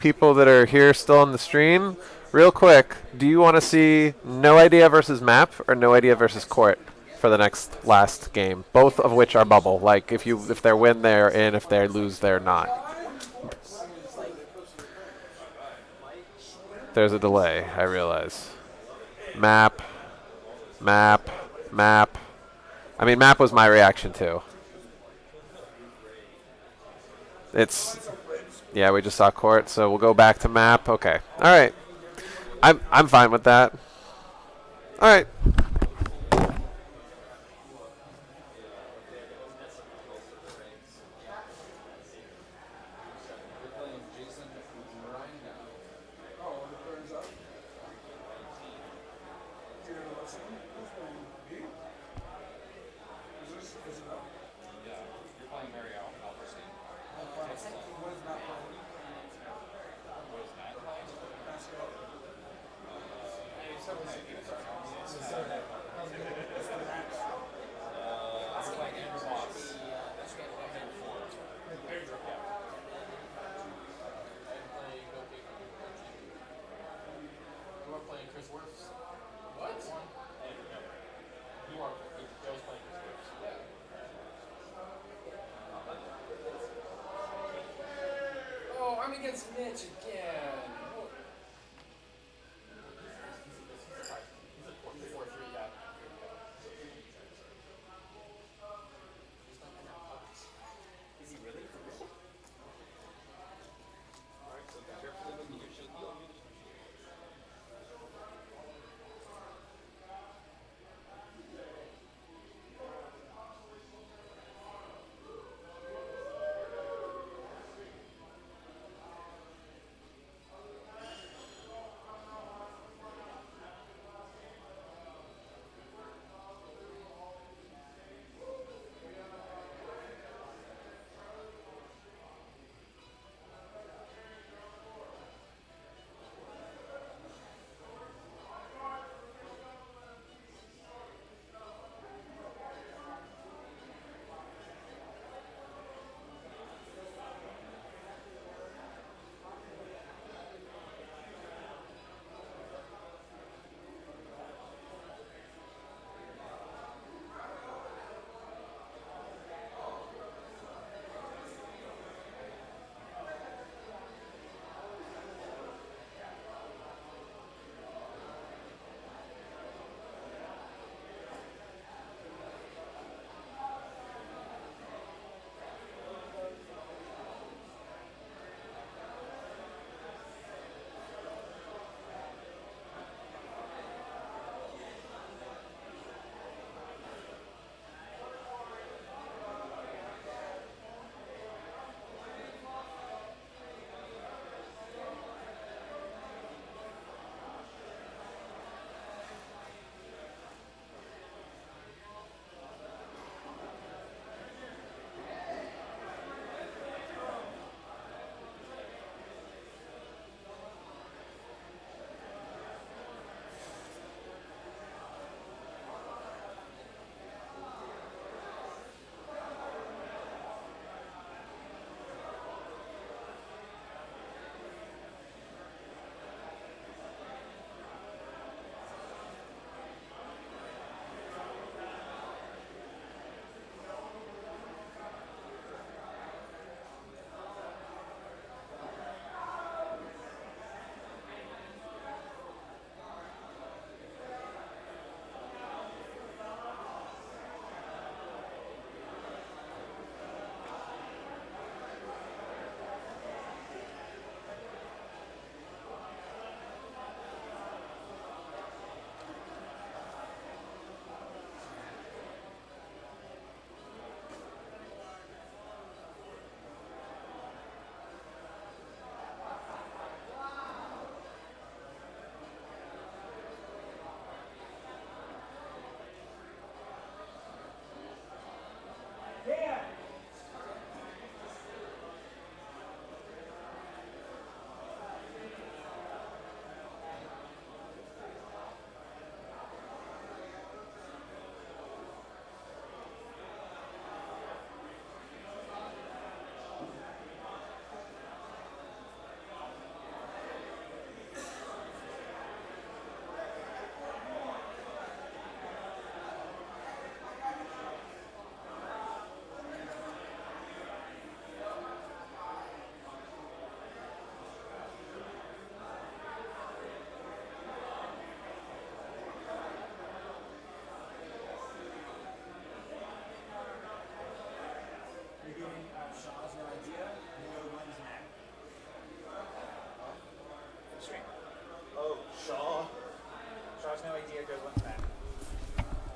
people that are here still on the stream, real quick, do you want to see No Idea versus Map or No Idea versus Court for the next last game? Both of which are bubble. Like if they win, they're in. If they lose, they're not. There's a delay. I realize. Map, map, map. I mean, map was my reaction too. It's yeah, we just saw court, so we'll go back to map. Okay, all right. I'm fine with that. All right.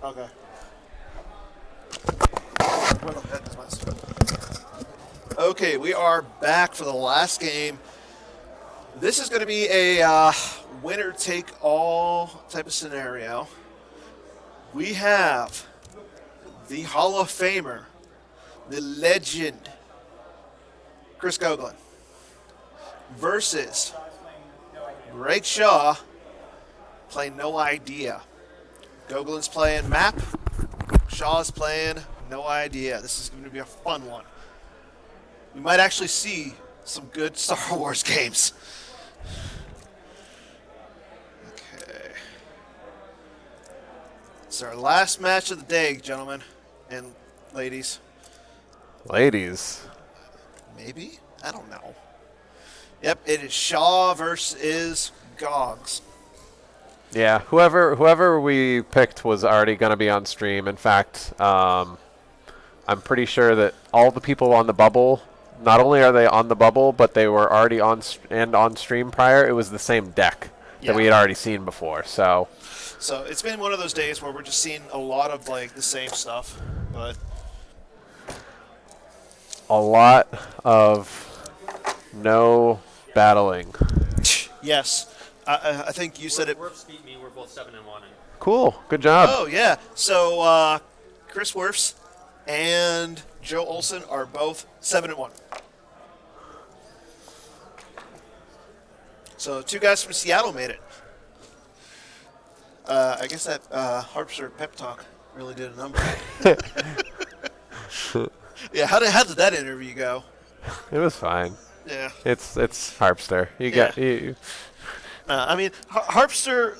Okay. Where the heck is my spoon? Okay, we are back for the last game. This is going to be a winner-take-all type of scenario. We have the Hall of Famer, the legend, Chris Goglin, versus Greg Shaw, playing No Idea. Goglin's playing Map. Shaw's playing No Idea. This is going to be a fun one. We might actually see some good Star Wars games. Okay. It's our last match of the day, gentlemen and ladies. Ladies. Maybe? I don't know. Yep, it is Shaw versus Gogs. Yeah, whoever we picked was already going to be on stream. In fact, I'm pretty sure that all the people on the bubble, not only are they on the bubble, but they were already on stream prior. It was the same deck that we had already seen before. So it's been one of those days where we're just seeing a lot of like the same stuff, but a lot of no battling. Yes. I think you said it. Werfs beat me. We're both 7-1. Cool. Good job. Oh, yeah. So Chris Werfs and Joe Olson are both 7-1. So 2 guys from Seattle made it. I guess that Harpster pep talk really did a number. Yeah, how did that interview go? It was fine. Yeah. It's Harpster. You got you. I mean, Harpster,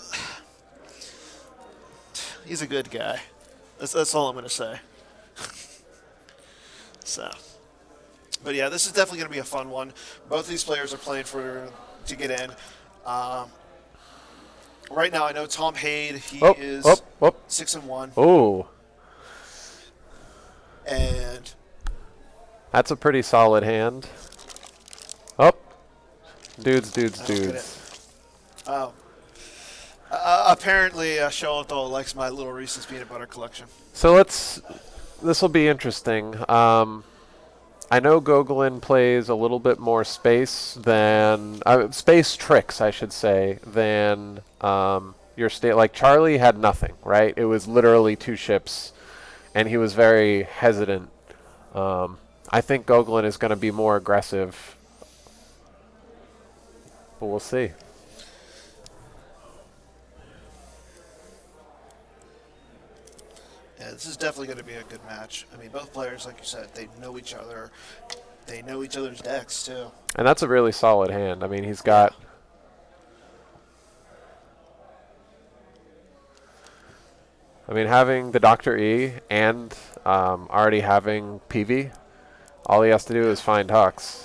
he's a good guy. That's all I'm going to say. So, but yeah, this is definitely going to be a fun one. Both of these players are playing to get in. Right now, I know Tom Haid. He is 6-1. Oh, and that's a pretty solid hand. Oh, dudes. Oh. Apparently, Sholoto likes my little Reese's peanut butter collection. So this will be interesting. I know Goglin plays a little bit more space than space tricks, I should say, than your state. Like Charlie had nothing, right? It was literally 2 ships, and he was very hesitant. I think Goglin is going to be more aggressive, but we'll see. Yeah, this is definitely going to be a good match. I mean, both players, like you said, they know each other. They know each other's decks, too. And that's a really solid hand. I mean, he's got... I mean, having the Dr. E and already having PV, all he has to do is find Hux.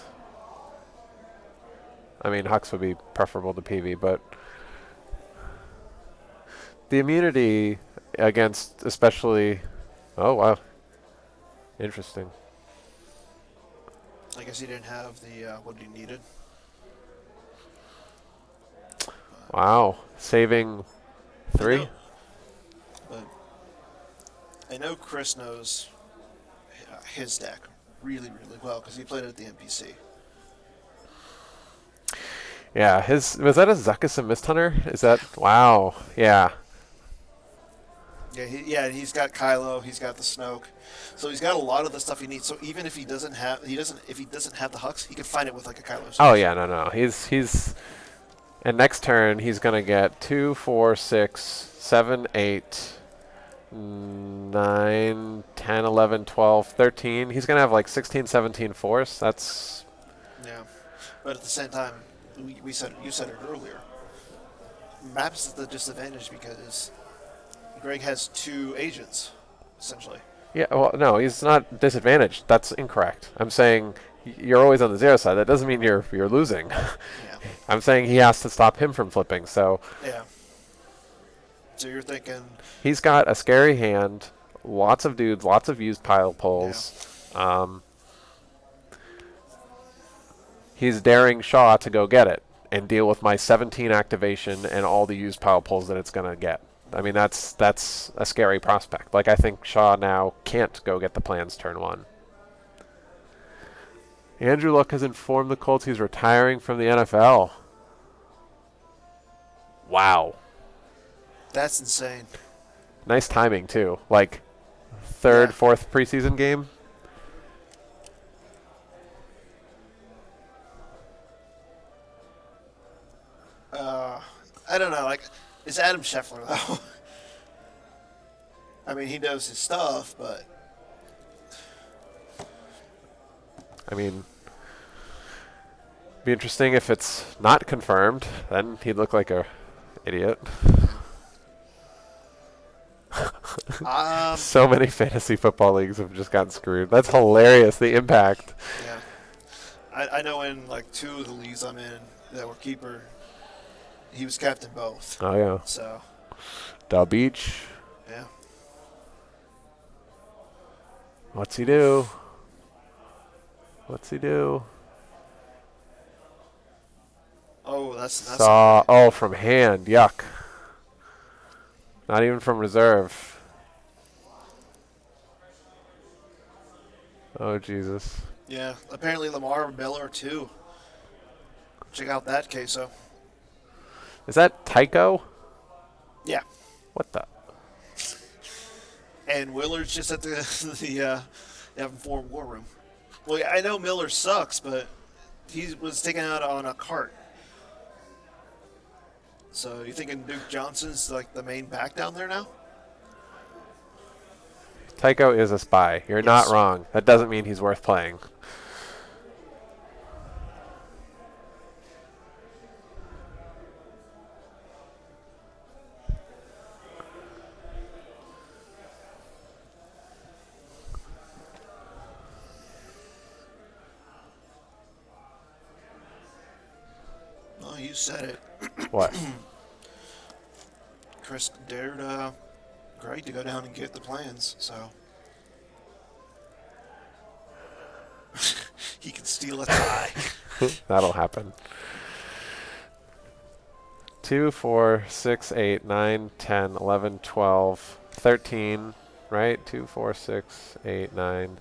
I mean, Hux would be preferable to PV, but... The immunity against especially... Oh, wow. Interesting. I guess he didn't have the what he needed. Wow. Saving 3? I know Chris knows his deck really, really well because he played it at the NPC. Yeah, was that a Zuckus and Mist Hunter? Is that... Wow. Yeah. Yeah, he's got Kylo, he's got the Snoke, so he's got a lot of the stuff he needs. So even if he doesn't have the Hux, he can find it with like a Kylo. Oh yeah, no. He's, and next turn he's gonna get 2, 4, 6, 7, 8, 9, 10, 11, 12, 13. He's gonna have like 16, 17 Force. That's... Yeah, but at the same time, you said it earlier. Maps is the disadvantage because Greg has 2 agents, essentially. Yeah, well, no, he's not disadvantaged. That's incorrect. I'm saying you're always on the 0 side. That doesn't mean you're losing. Yeah. I'm saying he has to stop him from flipping. So yeah. So you're thinking he's got a scary hand, lots of dudes, lots of used pile pulls. Yeah. He's daring Shaw to go get it and deal with my 17 activation and all the used pile pulls that it's going to get. I mean, that's a scary prospect. Like, I think Shaw now can't go get the plans turn one. Andrew Luck has informed the Colts he's retiring from the NFL. Wow. That's insane. Nice timing, too. Like, third, Yeah. fourth preseason game. I don't know. Like, it's Adam Scheffler, though. I mean, he knows his stuff, but I mean, be interesting if it's not confirmed. Then he'd look like a idiot. So many fantasy football leagues have just gotten screwed. That's hilarious. The impact. yeah. I know in like 2 of the leagues I'm in that were keeper, he was captain both. Oh yeah. So Da Beach. yeah. What's he do? What's he do? Oh, that's Saw. Oh, from hand. Yuck. Not even from reserve. Oh Jesus. Yeah. Apparently Lamar Miller too. Check out that queso. Is that Tycho? Yeah. What the? And Willard's just at the Having Forum War Room. Well, yeah, I know Miller sucks, but he was taken out on a cart. So you thinking Duke Johnson's like the main back down there now? Tycho is a spy. You're not wrong. That doesn't mean he's worth playing. Oh, you said it. What? Chris dared Greg to go down and get the plans, so he can steal a tie. That'll happen. 2, 4, 6, 8, 9, 10, 11, 12, 13, right? 2, 4, 6, 8, 9,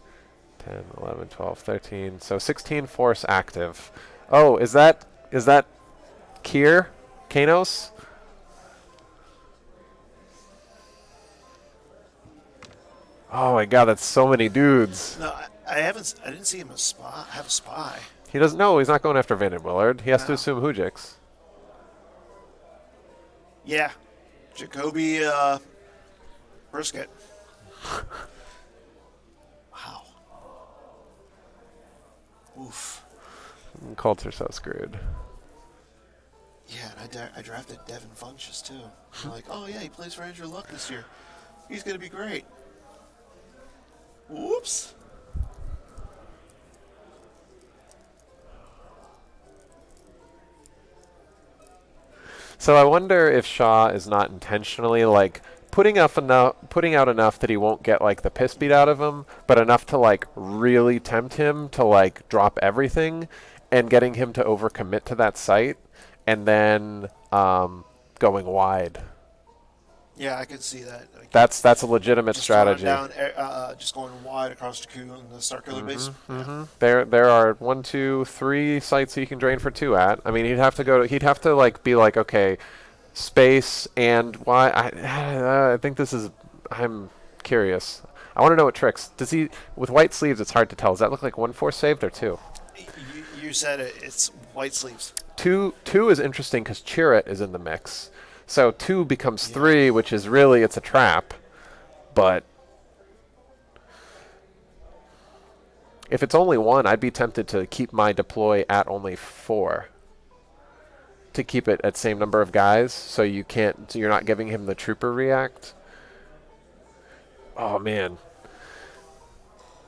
10, 11, 12, 13. So 16 force active. Oh, is that Kier? Kanos? Oh my god, that's so many dudes. No, I didn't see him have a spy. He doesn't know. He's not going after Van Willard. He has to No. assume Hujix. Yeah, Jacoby Brisket. Wow. Oof. Colts are so screwed. Yeah, and I drafted Devin Funches too. I'm like, oh yeah, he plays for Andrew Luck this year. He's gonna be great. Whoops. So I wonder if Shaw is not intentionally like putting out enough that he won't get like the piss beat out of him, but enough to like really tempt him to like drop everything, and getting him to overcommit to that site, and then going wide. Yeah, I could see that. Like, That's a legitimate just strategy. Down, just going wide across Jakku and the Starkiller base. Mm-hmm. There are 1, 2, 3 sites he can drain for 2 at. I mean, he'd have to like be like, okay, space and why. I think this is. I'm curious. I want to know what tricks. Does he with white sleeves? It's hard to tell. Does that look like 1 force saved or 2? You said it. It's white sleeves. 2 is interesting because Chirrut is in the mix. So 2 becomes 3, which is really it's a trap. But if it's only 1, I'd be tempted to keep my deploy at only 4. To keep it at same number of guys, so you're not giving him the trooper react. Oh man.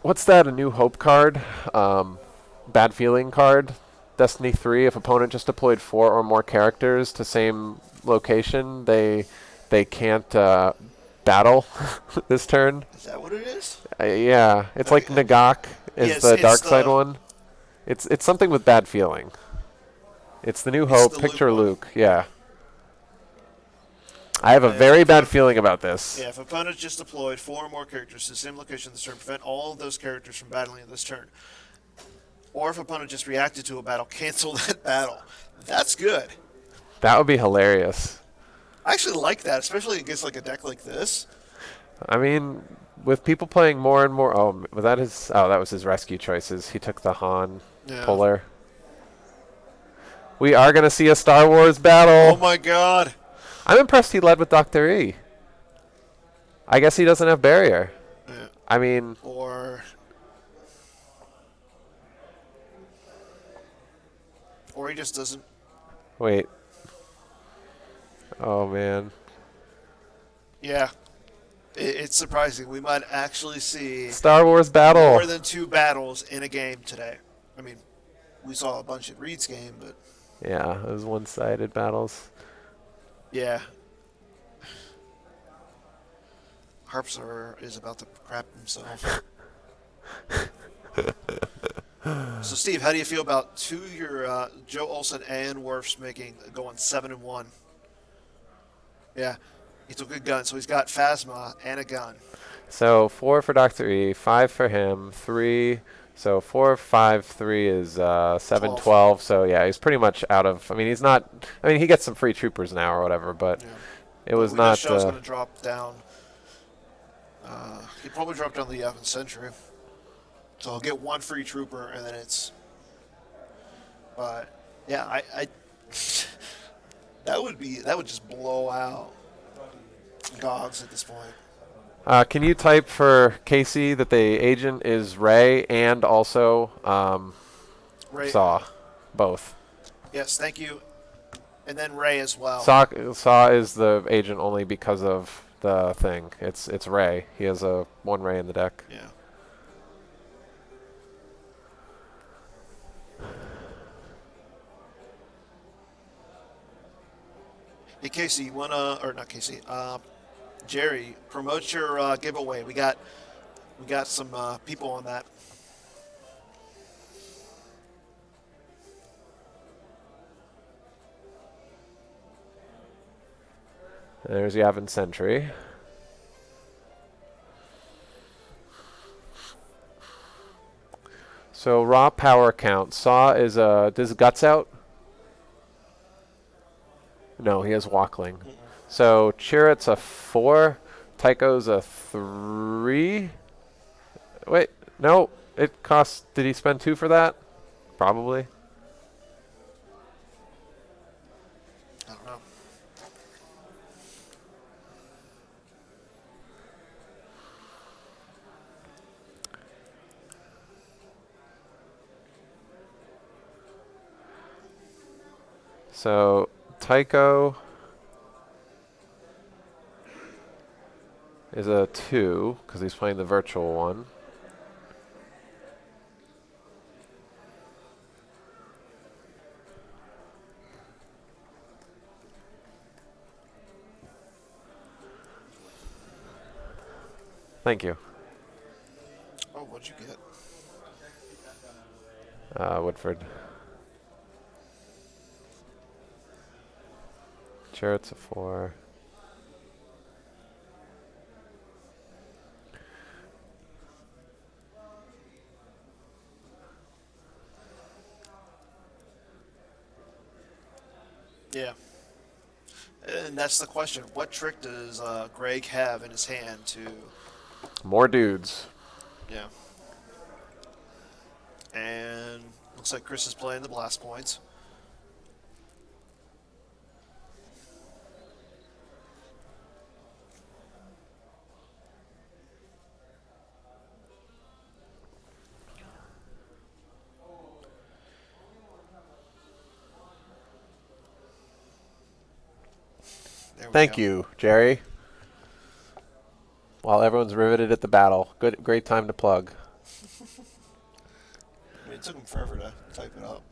What's that? A New Hope card? Bad Feeling card? Destiny 3, if opponent just deployed 4 or more characters to same location, they can't battle this turn. Is that what it is? Yeah, it's like Nagak is the dark side one. It's something with Bad Feeling. It's the New Hope, picture Luke, yeah. I have a very bad feeling about this. Yeah, if opponent just deployed 4 or more characters to the same location this turn, prevent all of those characters from battling in this turn. Or if opponent just reacted to a battle, cancel that battle. That's good. That would be hilarious. I actually like that, especially against like a deck like this. I mean, with people playing more and more. Oh, was that his? Oh, that was his rescue choices. He took the Han puller. We are going to see a Star Wars battle. Oh my God! I'm impressed he led with Dr. E. I guess he doesn't have barrier. Yeah. I mean, or he just doesn't. Wait. Oh man. Yeah. It's surprising. We might actually see Star Wars battle. more than 2 battles in a game today. I mean, we saw a bunch at Reed's game, but Yeah, it was one-sided battles. yeah. Harpster is about to crap himself. So, Steve, how do you feel about your Joe Olsen and Werfs going 7-1? Yeah, he took a gun, so he's got Phasma and a gun. So 4 for Dr. E, 5 for him, 3. So 4, 5, 3 is 7, 12. So yeah, he's pretty much out of. I mean, he's not. I mean, he gets some free troopers now or whatever, but it was not. Shell's going to drop down. He probably dropped down the Yavin Sentry. So he'll get 1 free trooper, and then it's. But yeah, I that would just blow out Gogs at this point. Can you type for Casey that the agent is Ray and also Ray. Saw, both? Yes, thank you. And then Ray as well. Saw is the agent only because of the thing. It's Ray. He has a 1 Ray in the deck. Yeah. Hey Casey, you wanna or not Casey? Jerry, promote your giveaway. We got some people on that. There's Yavin Sentry. So raw power count. Saw is does Guts out? No, he has Walkling. So Chirrut's a 4. Tycho's a 3. Wait, no. It costs. Did he spend 2 for that? Probably. I don't know. So Tycho is a 2 because he's playing the virtual one. Thank you. Oh, what'd you get? Woodford. Chirrut's a 4. Yeah. And that's the question. What trick does Greg have in his hand to... More dudes. Yeah. And looks like Chris is playing the blast points. Thank you, Jerry. While everyone's riveted at the battle. Great time to plug. I mean, it took him forever to type it up.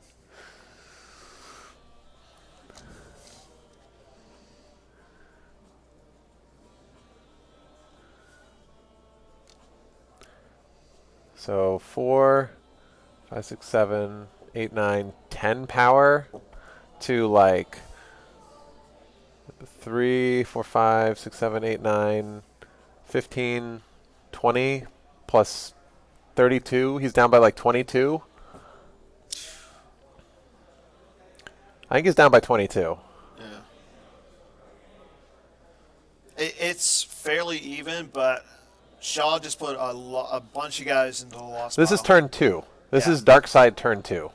So 4, 5, 6, 7, 8, 9, 10 power to like 3, 4, 5, 6, 7, 8, 9, 15, 20 plus 32. He's down by like 22. I think he's down by 22. Yeah. It's fairly even, but Shaw just put a bunch of guys into the loss This pile. is turn 2. This Yeah. is Dark Side turn 2.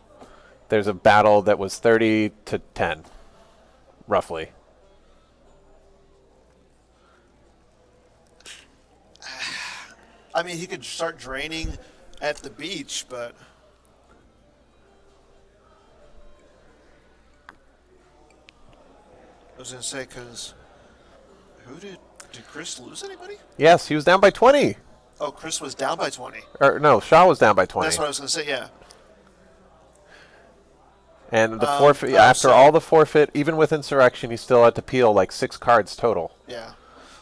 There's a battle that was 30 to 10, roughly. I mean, he could start draining at the beach, but I was going to say, because did Chris lose anybody? Yes, he was down by 20. Oh, Chris was down by 20. Or no, Shaw was down by 20. That's what I was going to say, yeah. And the forfeit, after all the forfeit, even with Insurrection, he still had to peel like 6 cards total. Yeah.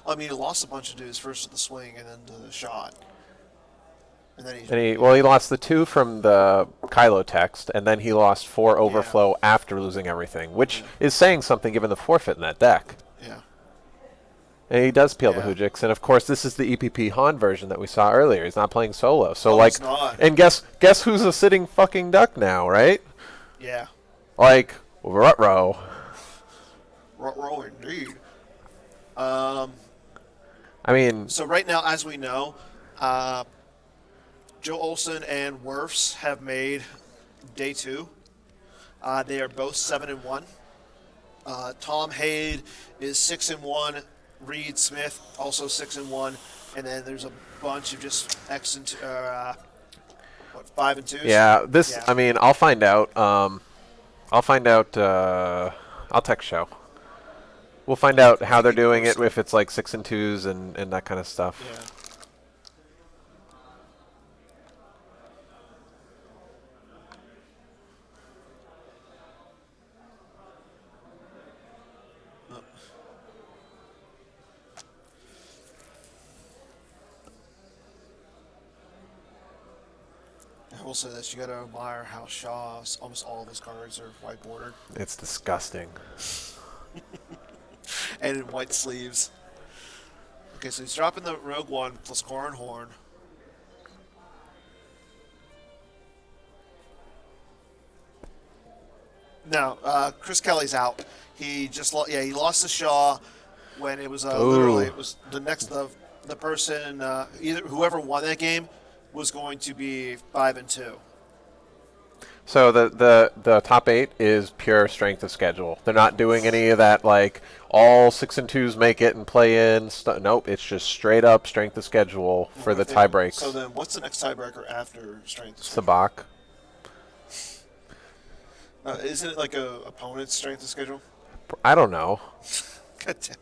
I mean, he lost a bunch of dudes, first to the swing and then to the shot. And then he lost the 2 from the Kylo text, and then he lost 4 overflow after losing everything, which is saying something given the forfeit in that deck. Yeah. And he does peel the Hujix, and of course this is the EPP Han version that we saw earlier. He's not playing solo, so like, he's not. and guess who's a sitting fucking duck now, right? Yeah. Like Rutrow. Rutrow indeed. I mean, so right now, as we know, Joe Olson and Werfs have made day 2. They are both 7-1. Tom Haid is 6-1. Reed Smith also 6-1, and then there's a bunch of just 5 and 2s. yeah. I mean, I'll find out. I'll text Show. We'll find out how they're doing it, if it's like 6 and 2s and that kind of stuff. Yeah. I will say this, you got to admire how Shaw's almost all of his cards are white bordered. It's disgusting. And in white sleeves. Okay, so he's dropping the Rogue One plus Corran Horn. No, Chris Kelly's out. He just he lost to Shaw when it was literally it was the next the person either whoever won that game was going to be 5 and 2. So the top 8 is pure strength of schedule. They're not doing any of that like all 6 and 2s make it and play in. Nope, it's just straight up strength of schedule for the tie breaks. So then, what's the next tiebreaker after strength of schedule? Sabak. Isn't it like a opponent's strength of schedule? I don't know. God damn.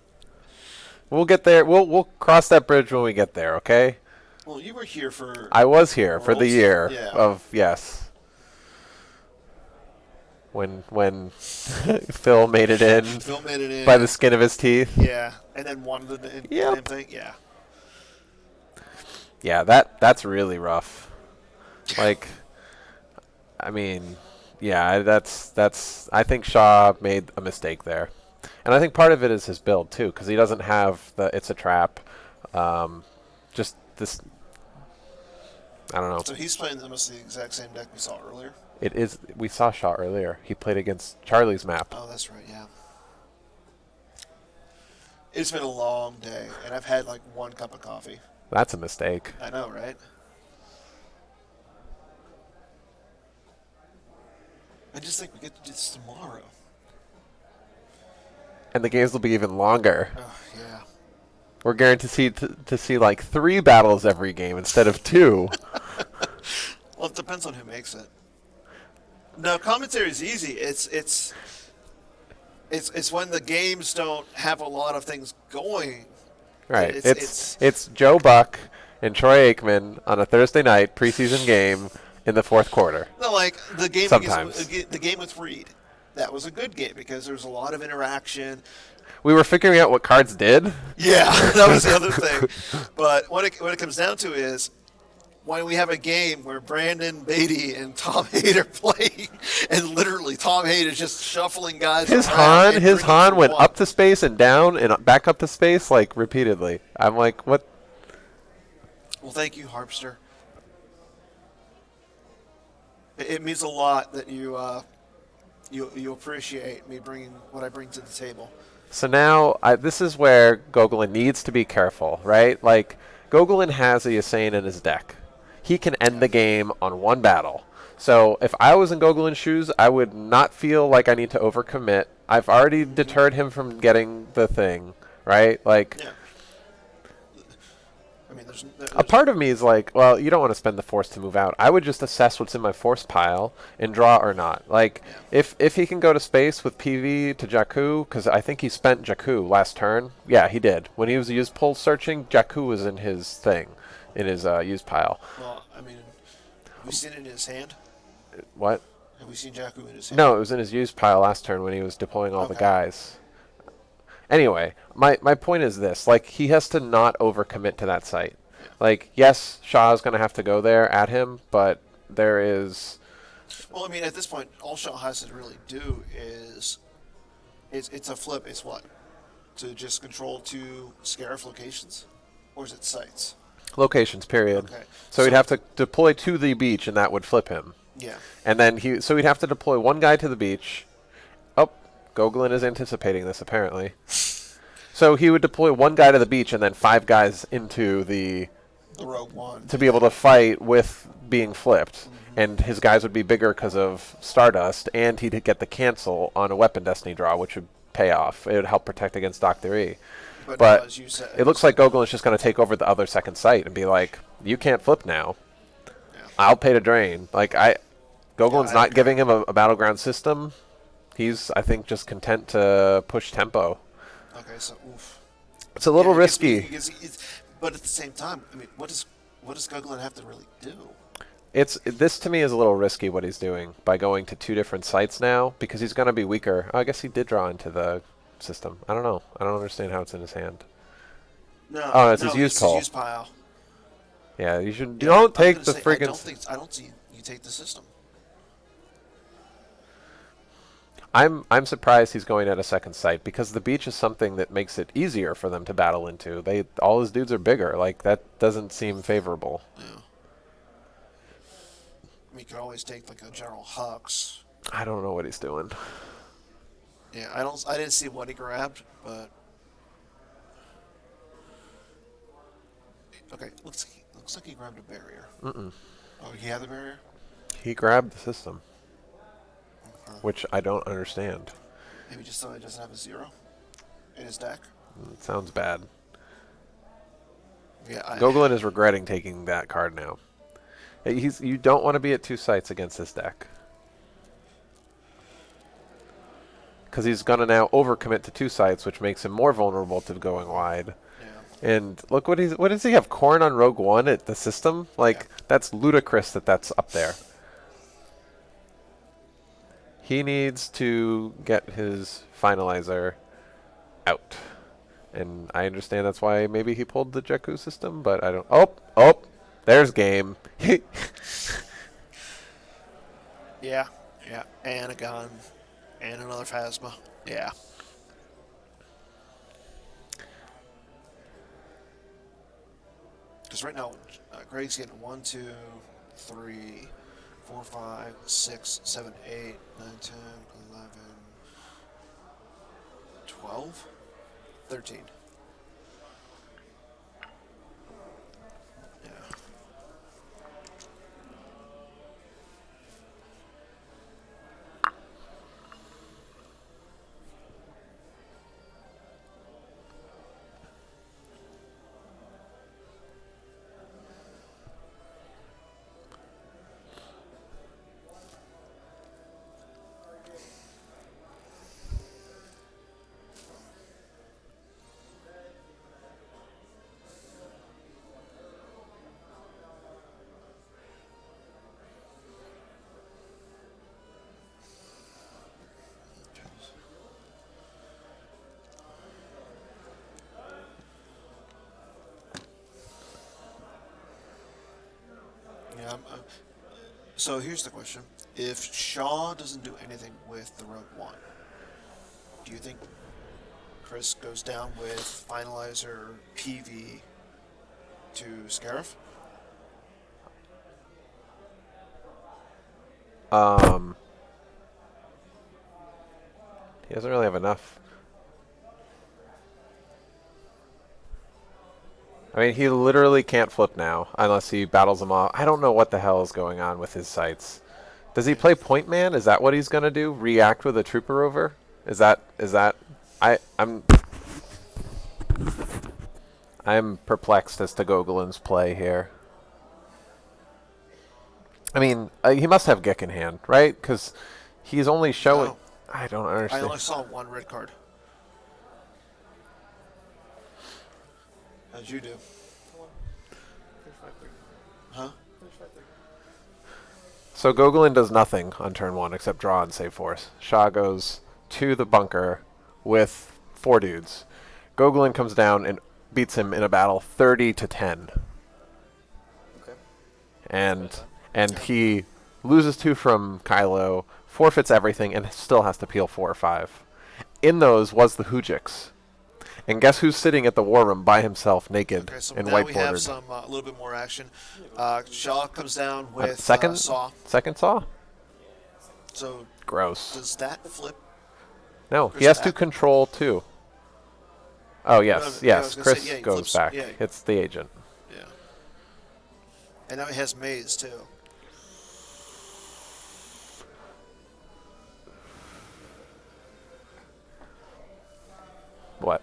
We'll get there. We'll cross that bridge when we get there. Okay. Well, you were here for. I was here for the year yeah. of yes. When Phil made it in. Phil made it in by the skin of his teeth. Yeah, and then won the damn thing. Yeah. Yeah, that's really rough. Like, I mean, yeah, that's. I think Shaw made a mistake there, and I think part of it is his build too, because he doesn't have the it's a trap. Just this. I don't know. So he's playing almost the exact same deck we saw earlier. It is. We saw Shaw earlier. He played against Charlie's map. Oh, that's right. Yeah. It's been a long day, and I've had like 1 cup of coffee. That's a mistake. I know, right? I just think we get to do this tomorrow. And the games will be even longer. Oh, yeah. We're guaranteed to see like 3 battles every game instead of 2. Well, it depends on who makes it. No, commentary is easy. It's when the games don't have a lot of things going. Right. It's Joe Buck and Troy Aikman on a Thursday night preseason game in the 4th quarter. No, like the game Sometimes. the game with Reed. That was a good game because there was a lot of interaction. We were figuring out what cards did. Yeah, that was the other thing. But what it comes down to is when we have a game where Brandon Beatty and Tom Hader play and literally immediately. Tom Haid is just shuffling guys His around. Han, his Han went up to space and down and back up to space like repeatedly. I'm like, what? Well, thank you, Harpster. It means a lot that you appreciate me bringing what I bring to the table. So now this is where Gogolin needs to be careful, right? Like Gogolin has a Yasane in his deck. He can end the game on one battle. So if I was in Gogolin's shoes, I would not feel like I need to overcommit. I've already deterred him from getting the thing, right? Like, Yeah. I mean, there's a part of me is like, well, you don't want to spend the force to move out. I would just assess what's in my force pile and draw or not. Like, if he can go to space with PV to Jakku, because I think he spent Jakku last turn. Yeah, he did. When he was used pull searching, Jakku was in his thing, in his used pile. Well, I mean, have we seen it in his hand? What? Have we seen Jakku in his hand? No, it was in his used pile last turn when he was deploying all the guys. Anyway, my point is this. Like, he has to not overcommit to that site. Like, yes, Shah's going to have to go there at him, but there is... Well, I mean, at this point, all Shaw has to really do is... It's a flip. It's what? To just control 2 Scarif locations? Or is it sites? Locations, period. Okay. So he'd have to deploy to the beach, and that would flip him. Yeah. And then he'd have to deploy one guy to the beach. Oh, Gogolin is anticipating this, apparently. So he would deploy one guy to the beach and then 5 guys into the Rogue One. To be able to fight with being flipped. And his guys would be bigger because of Stardust, and he'd get the cancel on a Weapon Destiny draw, which would pay off. It would help protect against Dr. E. But as you said, it looks like Gogolin's just going to take over the other second site and be like, you can't flip now. Yeah. I'll pay to drain. Like, Gogolin's not giving him a battleground system. He's, I think, just content to push tempo. Okay, so oof. It's a little risky. But at the same time, I mean, what does Gogolin have to really do? This to me is a little risky what he's doing by going to 2 different sites now because he's going to be weaker. I guess he did draw into the system. I don't know. I don't understand how it's in his hand. No, oh, it's his used it's pile. His pile. Yeah, you should. Don't take the friggin'. I don't see you take the system. I'm surprised he's going at a second site because the beach is something that makes it easier for them to battle into. All his dudes are bigger. Like that doesn't seem favorable. Yeah. I mean, you could always take like a General Hux. I don't know what he's doing. Yeah, I didn't see what he grabbed, but okay, looks like he grabbed a barrier. Oh, he had the barrier? He grabbed the system, which I don't understand. Maybe just so he doesn't have a 0 in his deck. It sounds bad. Yeah, Gogolin is regretting taking that card now. You don't want to be at 2 sites against this deck. Because he's going to now overcommit to 2 sites, which makes him more vulnerable to going wide. Yeah. And look what does he have? Corn on Rogue One at the system? Like, that's ludicrous that's up there. He needs to get his finalizer out. And I understand that's why maybe he pulled the Jakku system, but I don't... Oh, there's game. Yeah, and a gun, and another Phasma. Yeah. Because right now, Greg's getting 1, 2, 3, 4, 5, 6, 7, 8, 9, 10, 11, 12, 13. Yeah. So here's the question: if Shaw doesn't do anything with the Rogue One, do you think Chris goes down with Finalizer PV to Scarif? He doesn't really have enough. I mean, he literally can't flip now unless he battles them off. I don't know what the hell is going on with his sights. Does he play Point Man? Is that what he's gonna do? React with a Trooper over? Is that I'm perplexed as to Gogolin's play here. I mean, he must have Gek in hand, right? Because he's only showing. No. I don't I understand. only saw one red card. How'd you do? Huh? So Gogolin does nothing on turn 1 except draw and save force. Shah goes to the bunker with 4 dudes. Gogolin comes down and beats him in a battle 30-10. Okay. And he loses 2 from Kylo, forfeits everything, and still has to peel 4 or 5. In those was the Hujix. And guess who's sitting at the war room by himself, naked Okay, so and now white we bordered? have some a little bit more action. Shaw comes down with second Saw. Second saw? So Gross. does that flip? No, Chris he has to back? control 2. Oh yes, yeah, I yes. was gonna Chris say, yeah, he goes flips- back. yeah. It's the agent. Yeah. And now he has Maze too. What?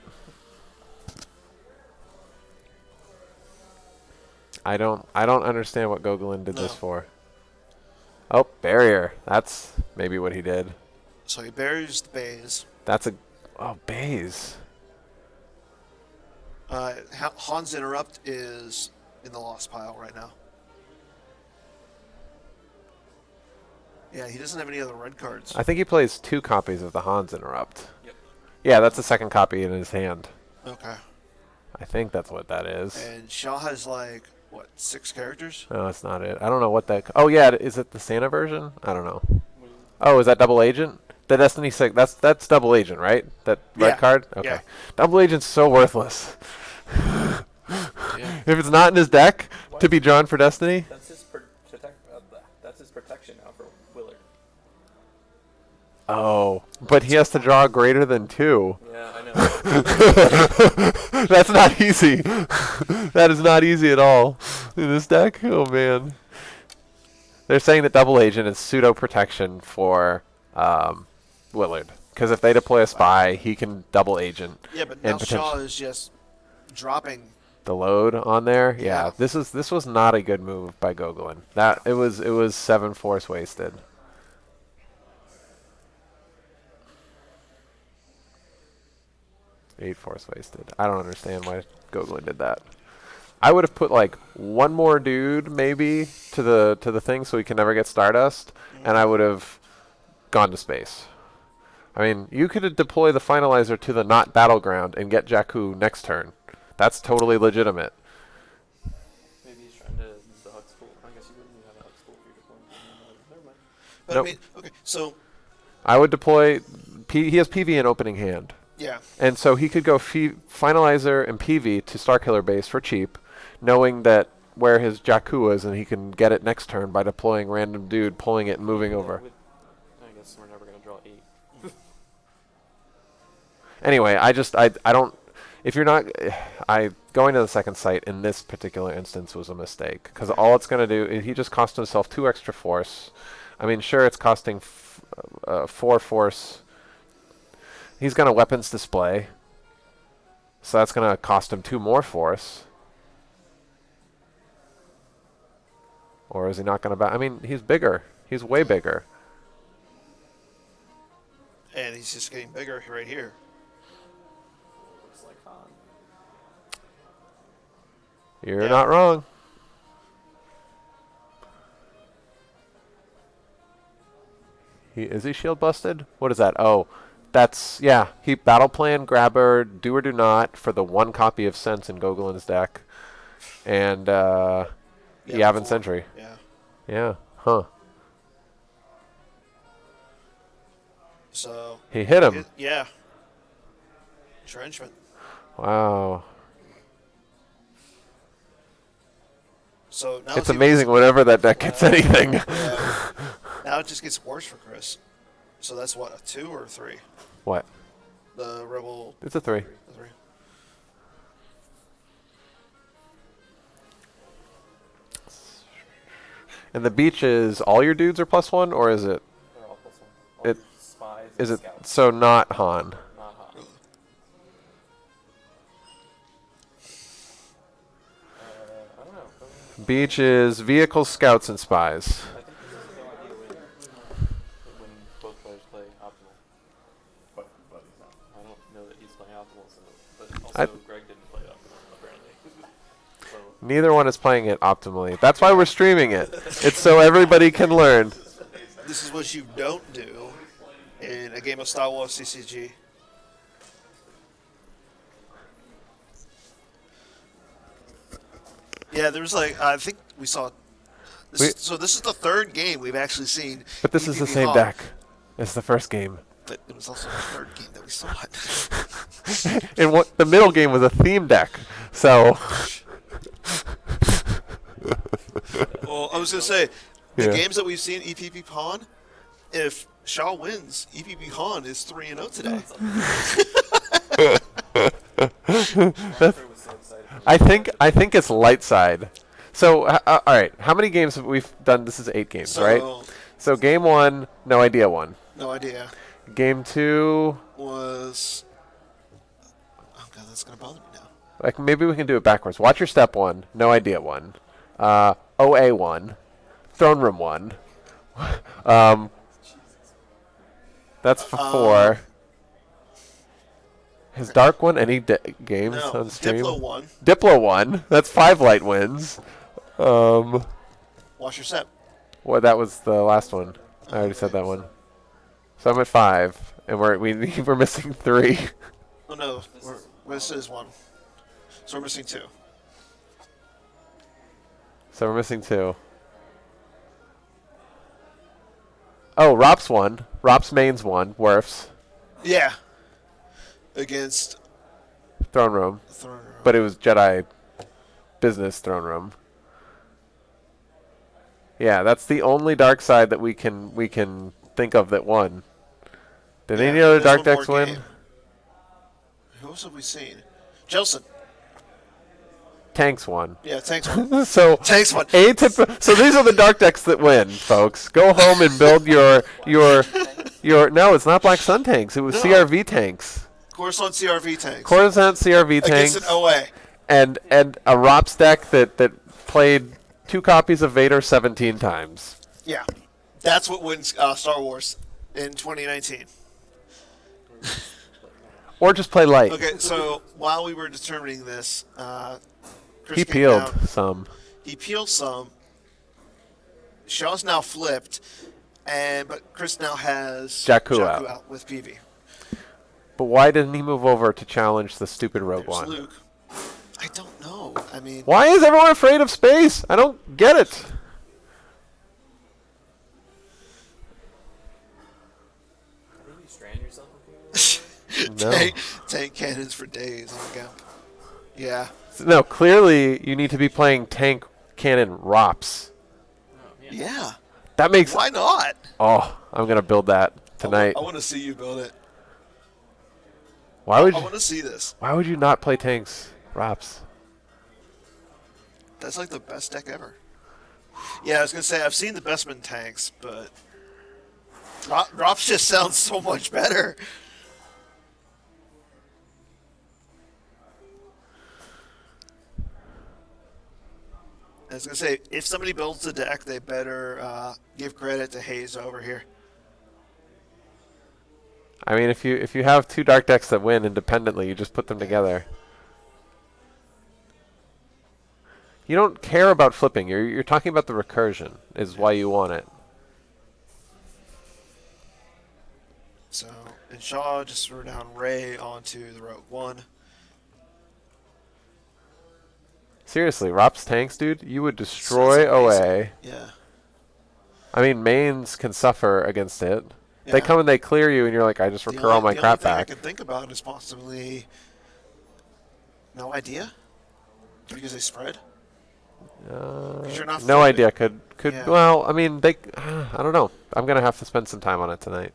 I don't understand what Gogolin did this No. for. Oh, barrier. That's maybe what he did. So he buries the Baze. That's a Baze. Han's Interrupt is in the lost pile right now. Yeah, he doesn't have any other red cards. I think he plays 2 copies of the Hans Interrupt. Yep. Yeah, that's the second copy in his hand. Okay. I think that's what that is. And Shaw has like what, 6 characters? No, that's not it. I don't know what that. Oh yeah, is it the Santa version? I don't know. Oh, is that Double Agent? The Destiny 6. That's Double Agent, right? That red Yeah. card. Okay. Yeah. Double Agent's so worthless. Yeah. If it's not in his deck to be drawn for Destiny. That's his that's his protection now for Willard. Oh, but he has to draw greater than 2. Yeah, I know. That's not easy. That is not easy at all in this deck. Oh man. They're saying that Double Agent is pseudo protection for Willard, because if they deploy a spy, he can Double Agent. Yeah, but and now Shaw is just dropping. the load on there. Yeah, Yeah. this was not a good move by Gogolin. That it was 7 force wasted. Eight force wasted. I don't understand why Gogolin did that. I would have put like one more dude maybe to the thing so he can never get Stardust, and I would have gone to space. I mean, you could deploy the Finalizer to the not battleground and get Jakku next turn. That's totally legitimate. Maybe he's trying to use the Hux pool. I guess you wouldn't have a Hux pool if you're deploying. Never mind. But Nope. I mean, okay, so I would deploy. He has PV in opening hand. yeah, And so he could go Finalizer and PV to Starkiller base for cheap, knowing that where his Jakku is, and he can get it next turn by deploying random dude, pulling it and moving over. I guess we're never gonna draw 8. Anyway, I don't. If you're not, going to the second site in this particular instance was a mistake, because all it's going to do is he just cost himself 2 extra force. I mean, sure, it's costing 4 force. He's going to weapons display, so that's going to cost him 2 more force. Or is he not going to? I mean, he's bigger. He's way bigger. and he's just getting bigger right here. Looks like Han. You're Yeah. not wrong. Is he shield busted? What is that? Oh, that's, yeah. He battle plan, grabber, do or do not for the 1 copy of Sense in Gogolin's deck. And Yavin before- Sentry. Yeah. Yeah. Huh. So He hit him. yeah. Entrenchment. Wow. So now It's amazing whenever that deck gets anything. Yeah. Now it just gets worse for Chris. So that's what, a 2 or a 3? What? The Rebel. It's a 3. A 3. And the beach is all your dudes are +1, or is it? They're all +1. All It spies is and it scouts. so not Han? Not hot. I don't know. Beach is vehicles, scouts, and spies. I think this is no idea when both players play optimal. But he's not. I don't know that he's playing optimal, but also Greg didn't play optimal apparently. So Neither one is playing it optimally. That's why we're streaming it. It's so everybody can learn. This is what you don't do in a game of Star Wars CCG. Yeah, there was I think we saw. So this is the third game we've actually seen. But this is the EPP same Hawk, deck as the first game. But it was also the third game that we saw it. And what the middle game was a theme deck. So Well, I was gonna say the Yeah. games that we've seen EPP Pawn. If Shaw wins, EPP Han is 3-0 today. Schwarzer was so excited for I think it's light side. So all right, how many games have we done? This is 8 games, So right? So game 1, no idea one. no idea. Game 2, Was oh god, that's gonna bother me now. like maybe we can do it backwards. Watch your step 1, no idea 1. OA 1, throne room 1. That's 4. Has Dark won any games No, on stream? Diplo won. Diplo 1. That's 5 light wins. Watch your step. Well, that was the last one. I already said that one. So I'm at 5, and we're missing 3. Oh no, this is 1. So we're missing 2. So we're missing 2. Oh, Rops won. Rops mains won. Werfs. Yeah. Against Throne room. Throne Room. But it was Jedi business throne room. Yeah, that's the only dark side that we can think of that won. Did any other there's dark one decks more win? game. Who else have we seen? Jelson. Tanks won. Yeah, Tanks won. So Tanks won. So these are the dark decks that win, folks. Go home and build your no, it's not Black Sun tanks. It was No. CRV tanks. Coruscant CRV Tanks. Coruscant CRV Against tanks. an OA. And a Rops deck that played 2 copies of Vader 17 times. Yeah. That's what wins Star Wars in 2019. Or just play light. Okay, so while we were determining this, Chris He came peeled down. some. He peeled some. Shaw's now flipped, but Chris now has Jakku out. with PV. But why didn't he move over to challenge the stupid Rogue There's One? Luke. I don't know. I mean, Why is everyone afraid of space? I don't get it. I think you strand yourself a few No. tank cannons for days. Oh my god. Yeah. No, clearly you need to be playing tank cannon Rops. Yeah. That makes. Why not? Oh, I'm gonna build that tonight. I want to see you build it. Why would I you? want to see this. Why would you not play tanks Rops? That's like the best deck ever. Yeah, I was gonna say I've seen the Bestman tanks, but Drops just sounds so much better. I was gonna say if somebody builds a deck, they better give credit to Hayes over here. I mean, if you have 2 dark decks that win independently, you just put them together. You don't care about flipping. You're talking about the recursion is why you want it. So, and Shaw just threw down Ray onto the Rogue One. Seriously, Rops tanks, dude, you would destroy Sounds amazing. OA. Yeah. I mean, mains can suffer against it. They Yeah. come and they clear you, and you're like, I just recur all my The only crap thing I back. can think about is possibly no idea because they spread. Because you're not No flipping. idea. Could Yeah. well, I mean, they. I don't know. I'm gonna have to spend some time on it tonight.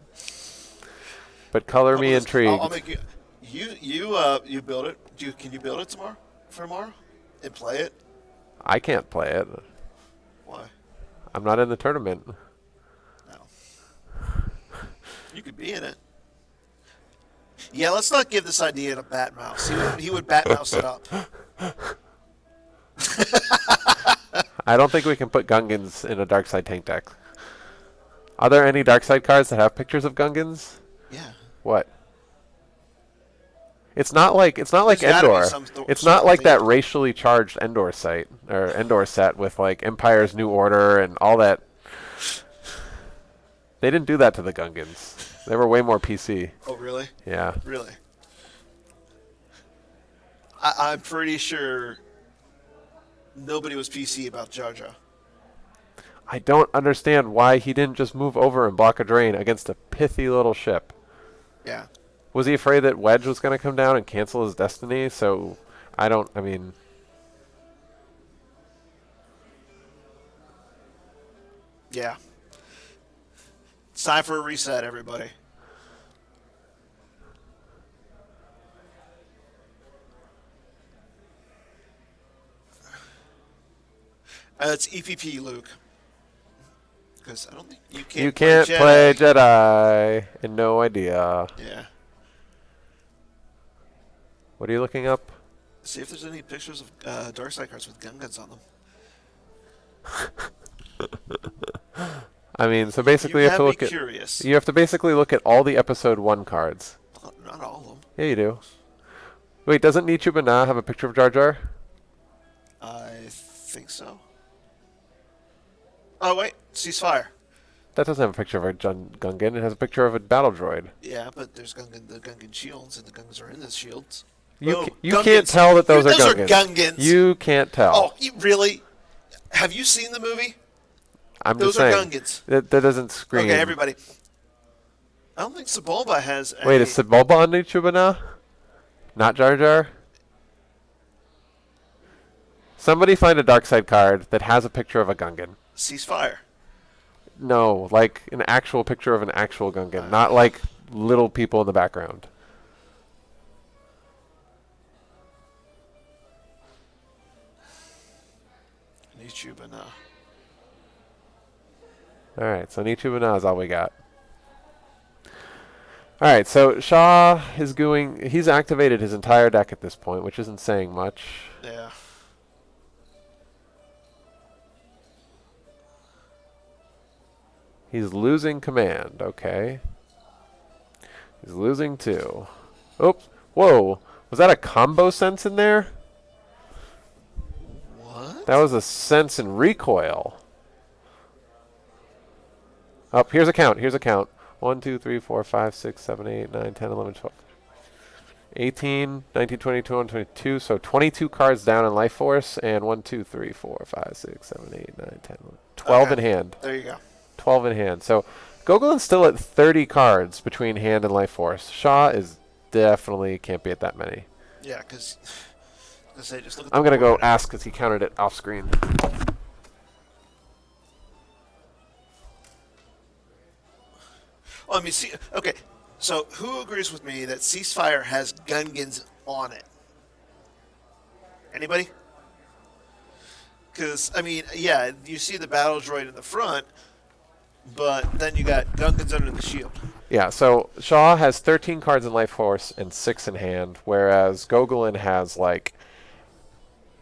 But color How me about this? I'll intrigued. make you. You build it. Can you build it tomorrow for tomorrow and play it? I can't play it. Why? I'm not in the tournament. No. You could be in it. Yeah, let's not give this idea to Bat Mouse. He would Bat Mouse it up. I don't think we can put Gungans in a dark side tank deck. Are there any dark side cards that have pictures of Gungans? Yeah. What? It's not like There's gotta be Endor. some It's sort not of like that theme. racially charged Endor site or Endor set with like Empire's New Order and all that. They didn't do that to the Gungans. They were way more PC. Oh, really? Yeah. Really? I'm pretty sure nobody was PC about Jar Jar. I don't understand why he didn't just move over and block a drain against a pithy little ship. Yeah. Was he afraid that Wedge was going to come down and cancel his destiny? So, I mean... Yeah. It's time for a reset, everybody. It's EPP, Luke. Because I don't think you can't play Jedi. And no idea. Yeah. What are you looking up? See if there's any pictures of dark side cards with gun guns on them. I mean, so basically You you have to have look me at... curious. You have to basically look at all the episode 1 cards. Not all of them. Yeah, you do. Wait, doesn't Nichu Bana have a picture of Jar Jar? I think so. Oh, wait. Ceasefire. That doesn't have a picture of a Gungan. It has a picture of a battle droid. Yeah, but there's the Gungan shields, and the Gungans are in the shields. You, Boom. you Gungans. can't tell that those are Those Gungans. are Gungans. You can't tell. Oh, really? Have you seen the movie? I'm Those just are saying. Gungans. That doesn't scream. Okay, everybody. I don't think Sebulba has Wait, any... is Sebulba on Nichu Bana? Not Jar Jar? Somebody find a dark side card that has a picture of a Gungan. Ceasefire. No, like an actual picture of an actual Gungan, not like little people in the background. YouTube and Alright, so Nichu Bana is all we got. Alright, so Shaw is going... He's activated his entire deck at this point, which isn't saying much. yeah. He's losing command, okay. He's losing 2. Oops. Whoa. Was that a combo sense in there? What? That was a sense in recoil. Up, here's a count. Here's a count. 1, 2, 3, 4, 5, 6, 7, 8, 9, 10, 11, 12. 18, 19, 20, 21, 22. So 22 cards down in Life Force. And 1, 2, 3, 4, 5, 6, 7, 8, 9, 10, 11. 12 in hand. There you go. 12 in hand. So Gogolin's still at 30 cards between hand and Life Force. Shaw is definitely can't be at that many. Yeah, because... just look at I'm the going to go board. ask because he counted it off screen. Oh, I mean, see... Okay, so who agrees with me that Ceasefire has Gungans on it? Anybody? Because, I mean, yeah, you see the battle droid in the front, but then you got Gungans under the shield. Yeah, so Shaw has 13 cards in Life Force and 6 in hand, whereas Gogolin has like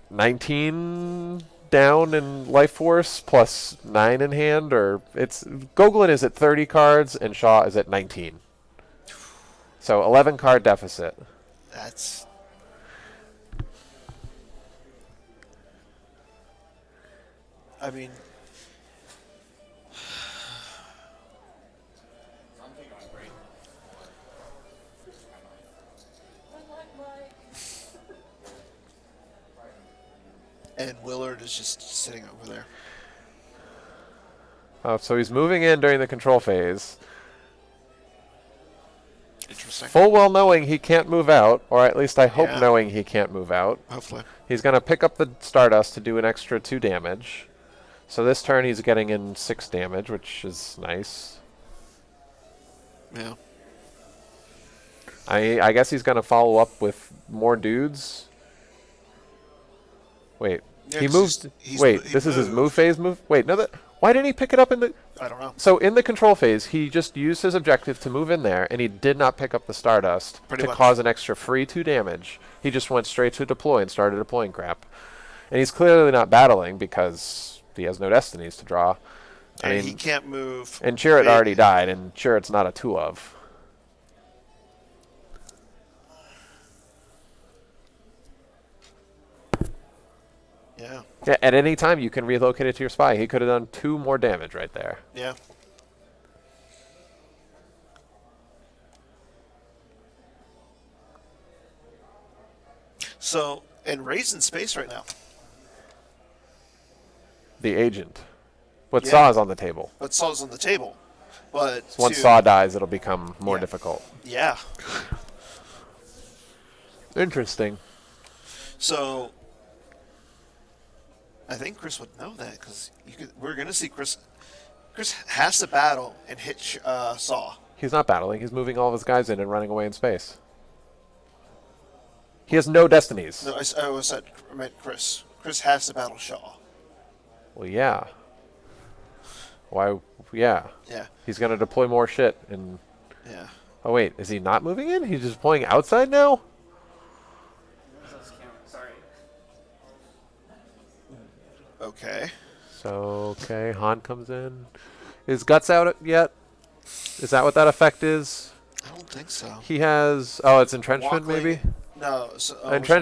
19 down in Life Force plus 9 in hand, or it's Gogolin is at 30 cards and Shaw is at 19. So 11 card deficit. That's... I mean... And Willard is just sitting over there. So he's moving in during the control phase. interesting. Full well knowing he can't move out, or at least I hope Yeah. knowing he can't move out. Hopefully. He's going to pick up the Stardust to do an extra 2 damage. So this turn he's getting in 6 damage, which is nice. Yeah. I guess he's going to follow up with more dudes. Wait. Yeah, He 'cause moved. he This is his move moved. phase move? Wait, no, why didn't he pick it up in the... I don't know. So in the control phase, he just used his objective to move in there, and he did not pick up the Stardust Pretty to much. cause an extra free 2 damage. He just went straight to deploy and started deploying crap. And he's clearly not battling because he has no destinies to draw. And I he mean, can't move. and Chirrut already died, and Chirrut's not a 2 of. Yeah. Yeah, at any time you can relocate it to your spy. He could have done 2 more damage right there. Yeah. So, and Ray's in space right now. The agent. What Yeah. Saw is on the table. But Saw's on the table. But Once Saw dies, it'll become more Yeah. difficult. Yeah. Interesting. So, I think Chris would know that because we're going to see Chris. Chris has to battle and hit Saw. He's not battling. He's moving all of his guys in and running away in space. He has no destinies. No, I meant Chris. Chris has to battle Shaw. Well, yeah. Why? Yeah. Yeah. He's going to deploy more shit. And Yeah. oh, wait. Is he not moving in? He's just deploying outside now? Sorry. Okay. So, okay. Han comes in. Is Guts out yet? Is that what that effect is? I don't think so. He has... Oh, it's Entrenchment, Walkling- maybe? No. So,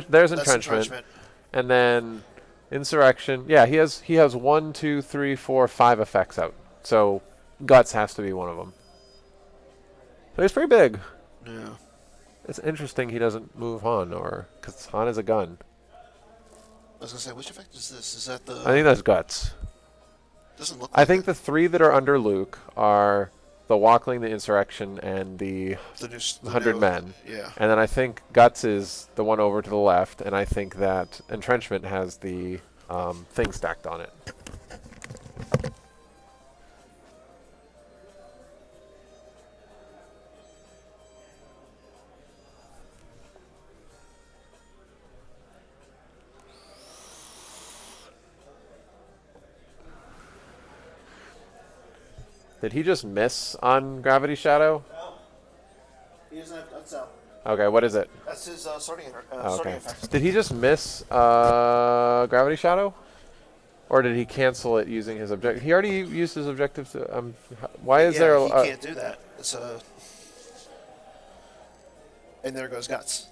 There's that's Entrenchment. And then Insurrection. Yeah, he has 1, 2, 3, 4, 5 effects out. So Guts has to be one of them. So he's pretty big. Yeah. It's interesting he doesn't move Han, or because Han is a gun. I was gonna say, which effect is this? Is that the? I think that's Guts. Doesn't look. I Like think the 3 that are under Luke are the Walkling, the Insurrection, and the the new 100 new- Men. Yeah. And then I think Guts is the one over to the left, and I think that Entrenchment has the thing stacked on it. Did he just miss on Gravity Shadow? No. He doesn't have guts out. Okay, what is it? That's his sorting Oh, sorting okay. effect. Did he just miss Gravity Shadow? Or did he cancel it using his objective? He already used his objective to... why is there... He can't do that. It's a. And there goes guts.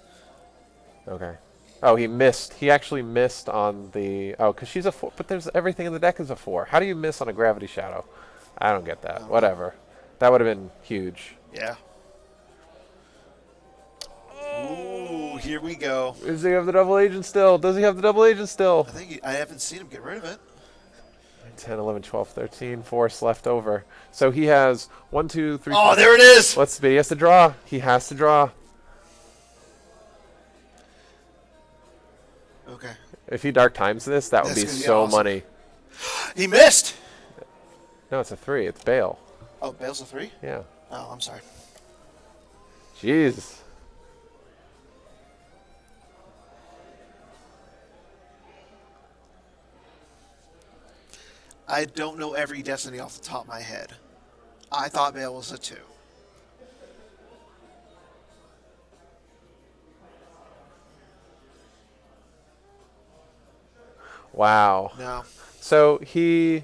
Okay. Oh, he missed. He actually missed on the... Oh, because she's a 4. But there's everything in the deck is a 4. How do you miss on a Gravity Shadow? I don't get that. Whatever. That would have been huge. Yeah. Ooh, here we go. Does he have the double agent still? Does he have the double agent still? I think I haven't seen him get rid of it. 10, 11, 12, 13, force left over. So he has 1, 2, 3... Oh, there it is! Let's see. He has to draw. He has to draw. Okay. If he Dark Times this, that would That's be gonna be so awesome. money. He missed! No, it's a 3. It's Bale. Oh, Bale's a 3? Yeah. Oh, I'm sorry. Jeez. I don't know every Destiny off the top of my head. I thought Bale was a 2. Wow. No. So he...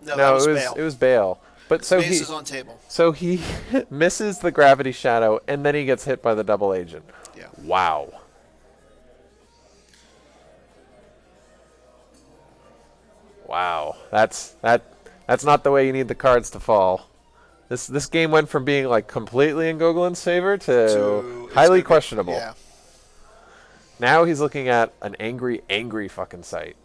No, that No, was it was Bale. it was Bale. But so Base he is on table. so he misses the Gravity Shadow, and then he gets hit by the double agent. Yeah. Wow. Wow. That's not the way you need the cards to fall. This game went from being like completely in Gogolin's favor to It's highly gonna be- questionable. Yeah. Now he's looking at an angry, angry fucking sight.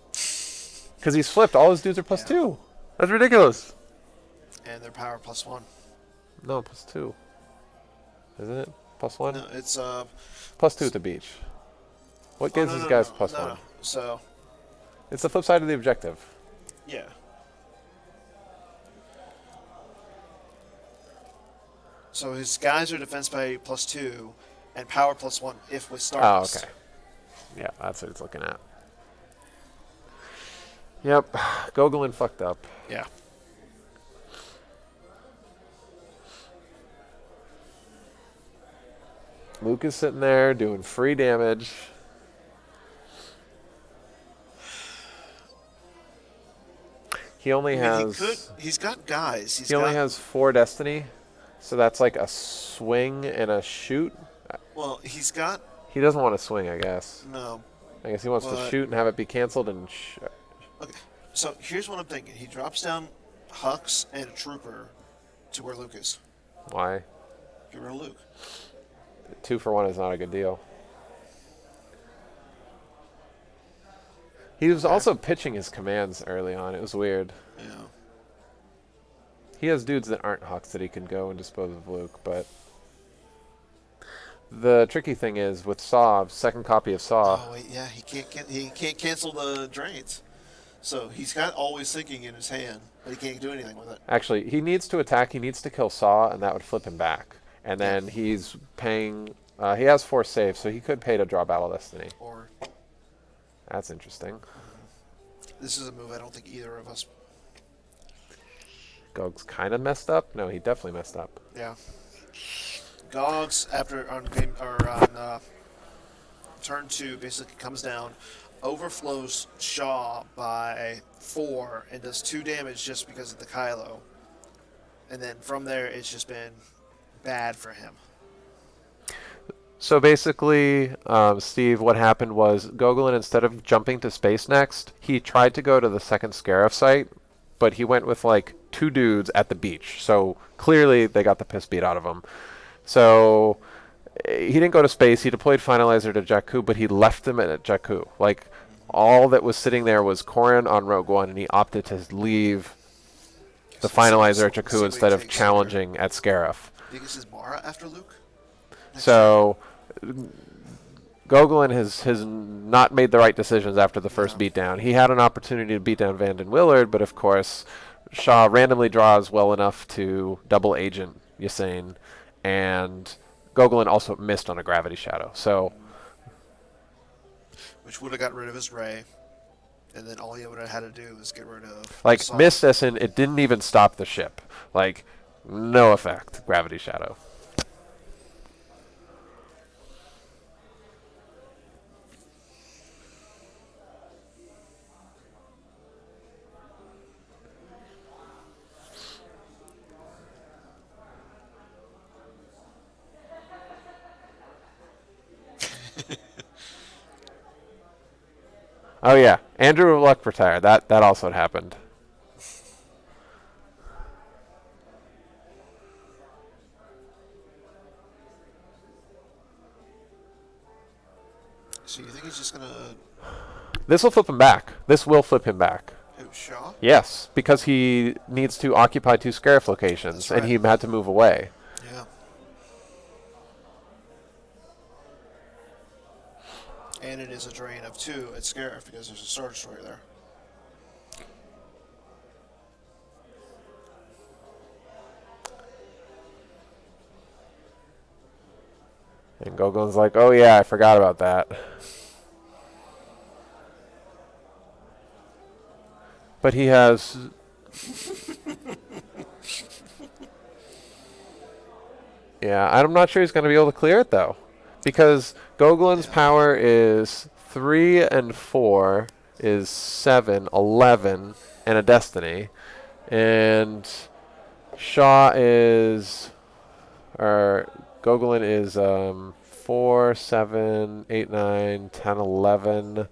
Because he's flipped. All his dudes are +2. That's ridiculous. And their power +1. No, +2. Isn't it? +1? No, it's +2 at the beach. What oh gives no these no guys no plus no 1? no. So It's the flip side of the objective. yeah. So his guys are defense by +2, and power +1 if with Oh, stars. okay. Yeah, that's what it's looking at. Yep. Gogolin fucked up. Yeah. Luke is sitting there doing free damage. He only I mean, he has could. He's got guys. he only has 4 destiny, so that's like a swing and a shoot. Well, he's got He doesn't want to swing, I guess. no. I guess he wants to But shoot and have it be canceled and. okay. So here's what I'm thinking. He drops down Hux and a Trooper to where Luke is. Why? Get rid of Luke. 2 for 1 is not a good deal. He was also pitching his commands early on. It was weird. Yeah. He has dudes that aren't Hux that he can go and dispose of Luke, but the tricky thing is with Saw, second copy of Saw. Oh wait, yeah. He can't cancel the drains. So he's got always thinking in his hand, but he can't do anything with it. Actually, he needs to attack. He needs to kill Saw, and that would flip him back. And then he's paying. He has 4 saves, so he could pay to draw Battle Destiny. Or That's interesting. this is a move I don't think either of us. Gog's kind of messed up. No, he definitely messed up. Yeah. Gogs after on turn 2 basically comes down, overflows Shaw by 4 and does 2 damage just because of the Kylo. And then from there it's just been bad for him. So basically, Steve, what happened was Gogolin, instead of jumping to space next, he tried to go to the second Scarif site, but he went with like 2 dudes at the beach. So clearly they got the piss beat out of him. So he didn't go to space. He deployed Finalizer to Jakku, but he left them at Jakku. Like all that was sitting there was Corrin on Rogue One, and he opted to leave the Finalizer at Jakku instead of challenging at Scarif. I think this is Mara after Luke. So Gogolin has not made the right decisions after the first beatdown. He had an opportunity to beat down Vanden Willard, but of course Shaw randomly draws well enough to double agent Yasane, and Gogolin also missed on a Gravity Shadow. So, which would have got rid of his Ray, and then all he would have had to do was get rid of like, Saw. missed as in it didn't even stop the ship. Like, no effect, Gravity Shadow. Oh yeah, Andrew Luck retired. That also had happened. So you think he's just gonna This will flip him back. This will flip him back. who, Shaw? Yes, because he needs to occupy 2 Scarif locations, That's right. and he had to move away. Yeah. And it is a drain of 2 at Scarif because there's a Star Destroyer there. And Gogolin's like, oh yeah, I forgot about that. But he has... yeah, I'm not sure he's going to be able to clear it, though. Because Gogolin's power is 3 and 4 is 7, 11, and a Destiny. And Shaw is... or Gogolin is 4, 7, 8, 9, 10, 11,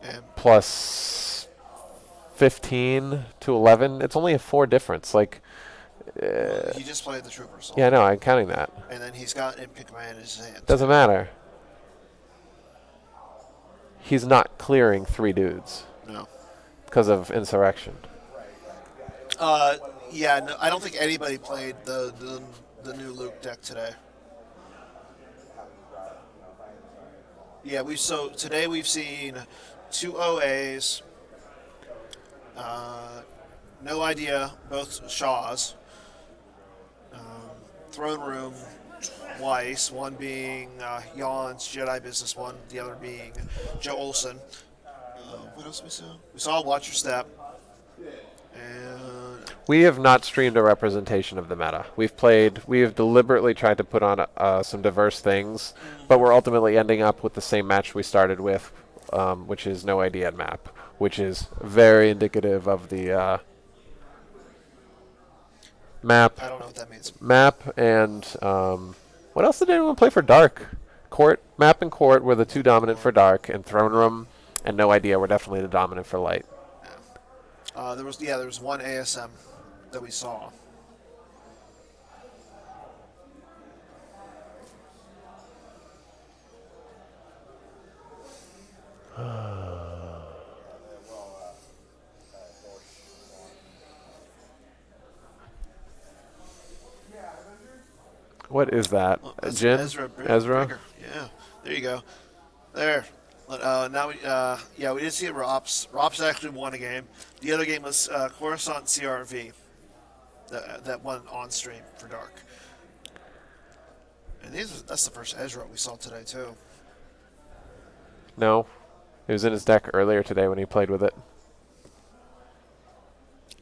And plus 15 to 11. It's only a 4 difference. Like, he just played the Trooper Assault. yeah, no, I'm counting that. And then he's got Imp Command in his hand. Doesn't matter. He's not clearing 3 dudes No. because of Insurrection. Yeah, no, I don't think anybody played the new Luke deck today. Yeah, today we've seen 2 OAs, no idea, both Shaws, Throne Room twice, one being Jan's Jedi Business one, the other being Joe Olson. What else we saw? We saw Watch Your Step, and We have not streamed a representation of the meta. We have deliberately tried to put on some diverse things, but we're ultimately ending up with the same match we started with, which is no idea map, which is very indicative of the map. I don't know what that means. Map and what else did anyone play for Dark? Court, map and court were the two dominant for Dark, and Throne Room and no idea were definitely the dominant for Light. There was one ASM that we saw. What is that? That's Jin? Ezra. Ezra? Brigger. Yeah, there you go. There. Now we did see Rops. Rops actually won a game. The other game was Coruscant CRV. That won on stream for Dark. And that's the first Ezra we saw today too. No. It was in his deck earlier today when he played with it.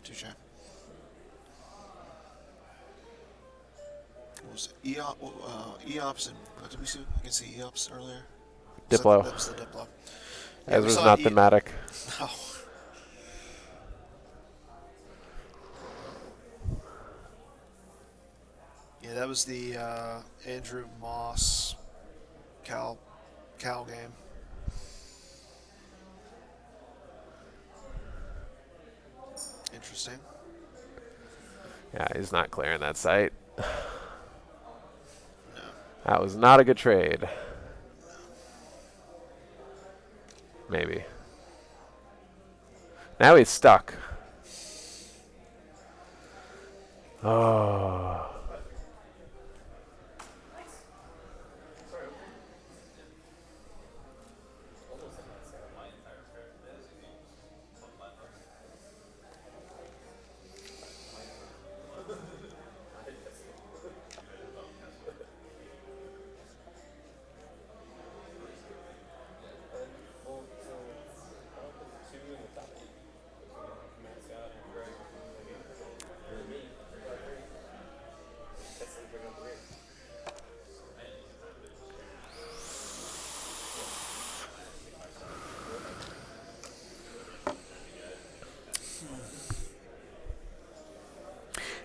Touche. What was it? EOPS and what did we see? You can see EOPS earlier. Diplo. That was the Diplo. Ezra's not thematic. No. Yeah, that was the Andrew Moss Cal game. Interesting. Yeah, he's not clearing that site. No. That was not a good trade. Maybe. Now he's stuck. Oh.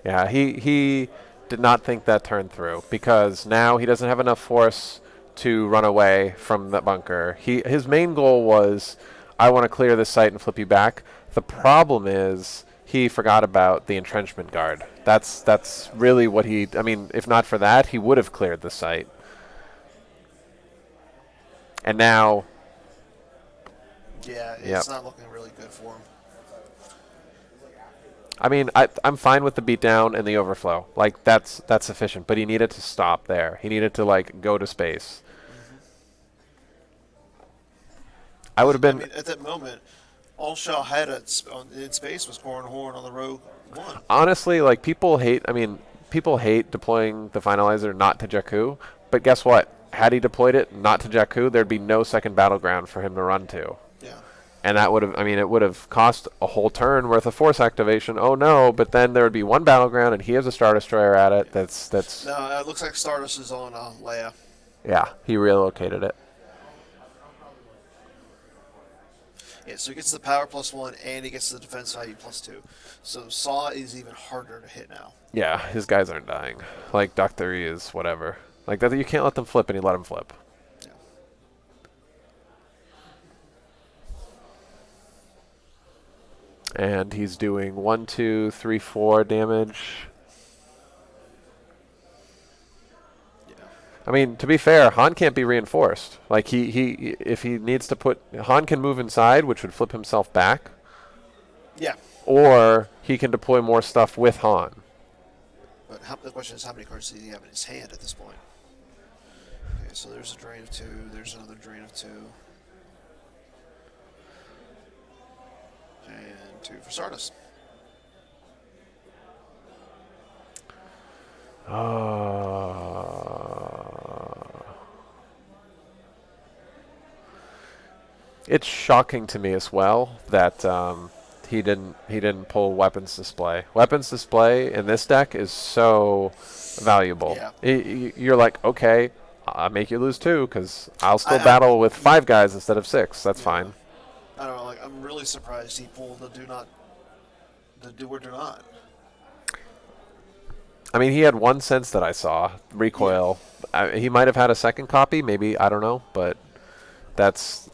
Yeah, he did not think that turned through because now he doesn't have enough force to run away from the bunker. His main goal was, I want to clear this site and flip you back. The problem is he forgot about the entrenchment guard. That's really what he. I mean, if not for that, he would have cleared the site. And now. Yeah, it's not looking really good for him. I mean, I'm fine with the beatdown and the overflow. Like, that's sufficient. But he needed to stop there. He needed to, like, go to space. I would have been... I mean, at that moment, all Shaw had in space was Corn Horn on the Rogue One. Honestly, like, people hate deploying the Finalizer not to Jakku. But guess what? Had he deployed it not to Jakku, there'd be no second battleground for him to run to. Yeah. And that would have, I mean, it would have cost a whole turn worth of force activation. Oh no, but then there would be one battleground and he has a Star Destroyer at it. That's No, it looks like Stardust is on Leia. Yeah, he relocated it. Yeah, so he gets the power +1 and he gets the defense value +2. So Saw is even harder to hit now. Yeah, his guys aren't dying. Like, Doctor E is whatever. Like, that you can't let them flip and he let them flip. Yeah. And he's doing 1, 2, 3, 4 damage. Yeah. I mean, to be fair, Han can't be reinforced. Like, if he needs to put... Han can move inside, which would flip himself back. Yeah. Or he can deploy more stuff with Han. But the question is, how many cards does he have in his hand at this point? Okay, so there's a drain of 2. There's another drain of 2. And 2 for Stardust. It's shocking to me as well that he didn't pull weapons display. Weapons display in this deck is so valuable. Yeah. You're like, okay, I'll make you lose 2 because I'll still battle with 5 guys instead of 6. That's fine. I don't know. Like, I'm really surprised he pulled the do or do not. I mean, he had 1 sense that I saw recoil. He might have had a second copy, maybe, I don't know, but that's.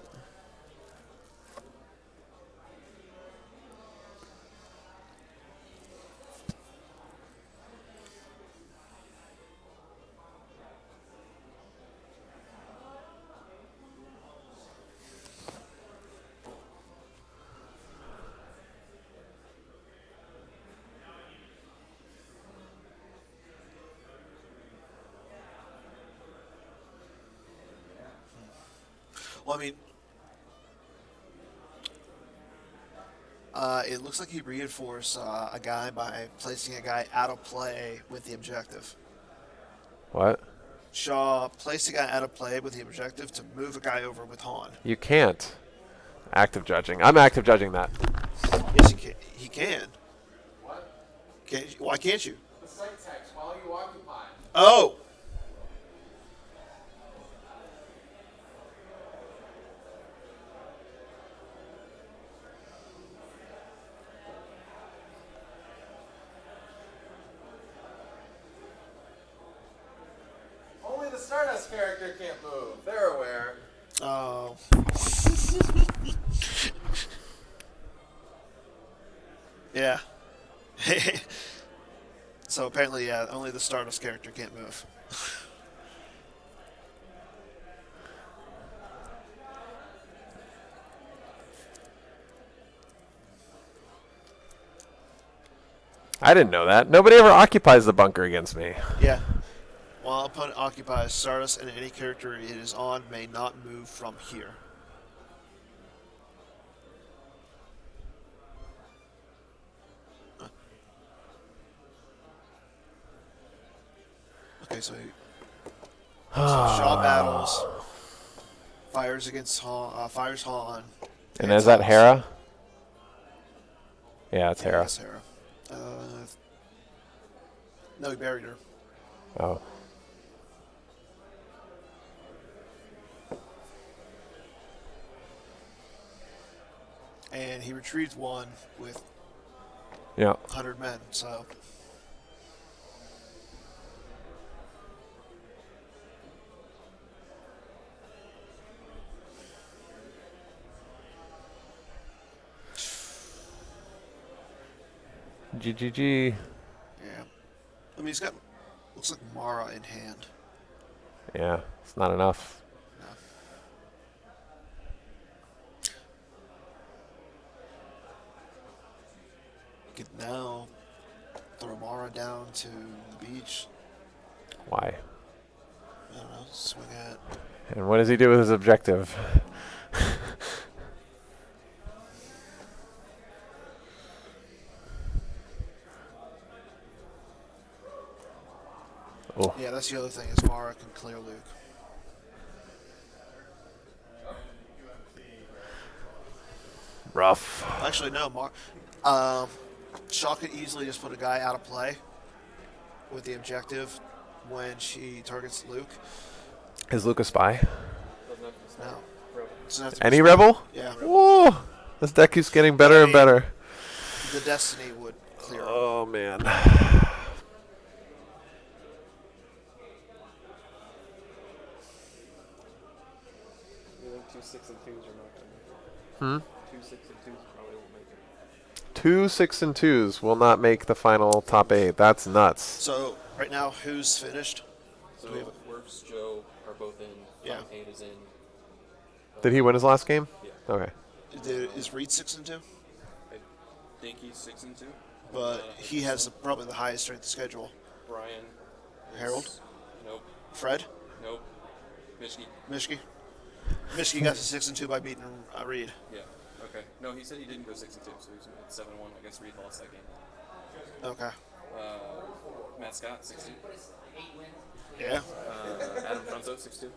Well, I mean, it looks like he reinforced a guy by placing a guy out of play with the objective. What? Shaw placed a guy out of play with the objective to move a guy over with Han. You can't. Active judging. I'm active judging that. Yes, he can. He can. What? Why can't you? The site text while you occupy. Oh! Only the Stardust character can't move. They're aware. Oh. Yeah. So apparently, yeah, only the Stardust character can't move. I didn't know that. Nobody ever occupies the bunker against me. Yeah. While opponent occupies Stardust and any character it is on may not move from here. Okay, so Shaw battles, fires against Han, fires Han. And is that Hera? Yeah, it's Hera. It's Hera. No, he buried her. Oh. And he retrieved 1 with Yeah. 100 men, so. GGG. Yeah. I mean, he's got, looks like Mara in hand. Yeah, it's not enough. No. Could now throw Mara down to the beach. Why? I don't know, swing at. And what does he do with his objective? Oh. Yeah, that's the other thing, is Mara can clear Luke. Rough. Actually, no, Shaw could easily just put a guy out of play with the objective when she targets Luke. Is Luke a spy? No. Doesn't have to be Any spy. rebel? Yeah. Whoa! This deck keeps getting better and better. The Destiny would clear him. Oh, man. I think 2, 6, and 2s are not going to make it. 2, 6, and 2s probably won't make it. 2, 6, and 2s will not make the final top 8. That's nuts. So, right now, who's finished? So, we have Werfs, Joe are both in. Yeah. Fontaine is in. Did he win his last game? Yeah. Okay. Is Reed 6 and 2? I think he's 6 and 2. But he has probably the highest strength of schedule. Brian. Harold? Nope. Fred? Nope. Michigan. Michigan got to 6-2 by beating Reed. Yeah. Okay. No, he said he didn't go 6-2, so he was at 7-1. I guess Reed lost that game. Okay. Matt Scott 6-2. Yeah. Adam Frunzo 6-2.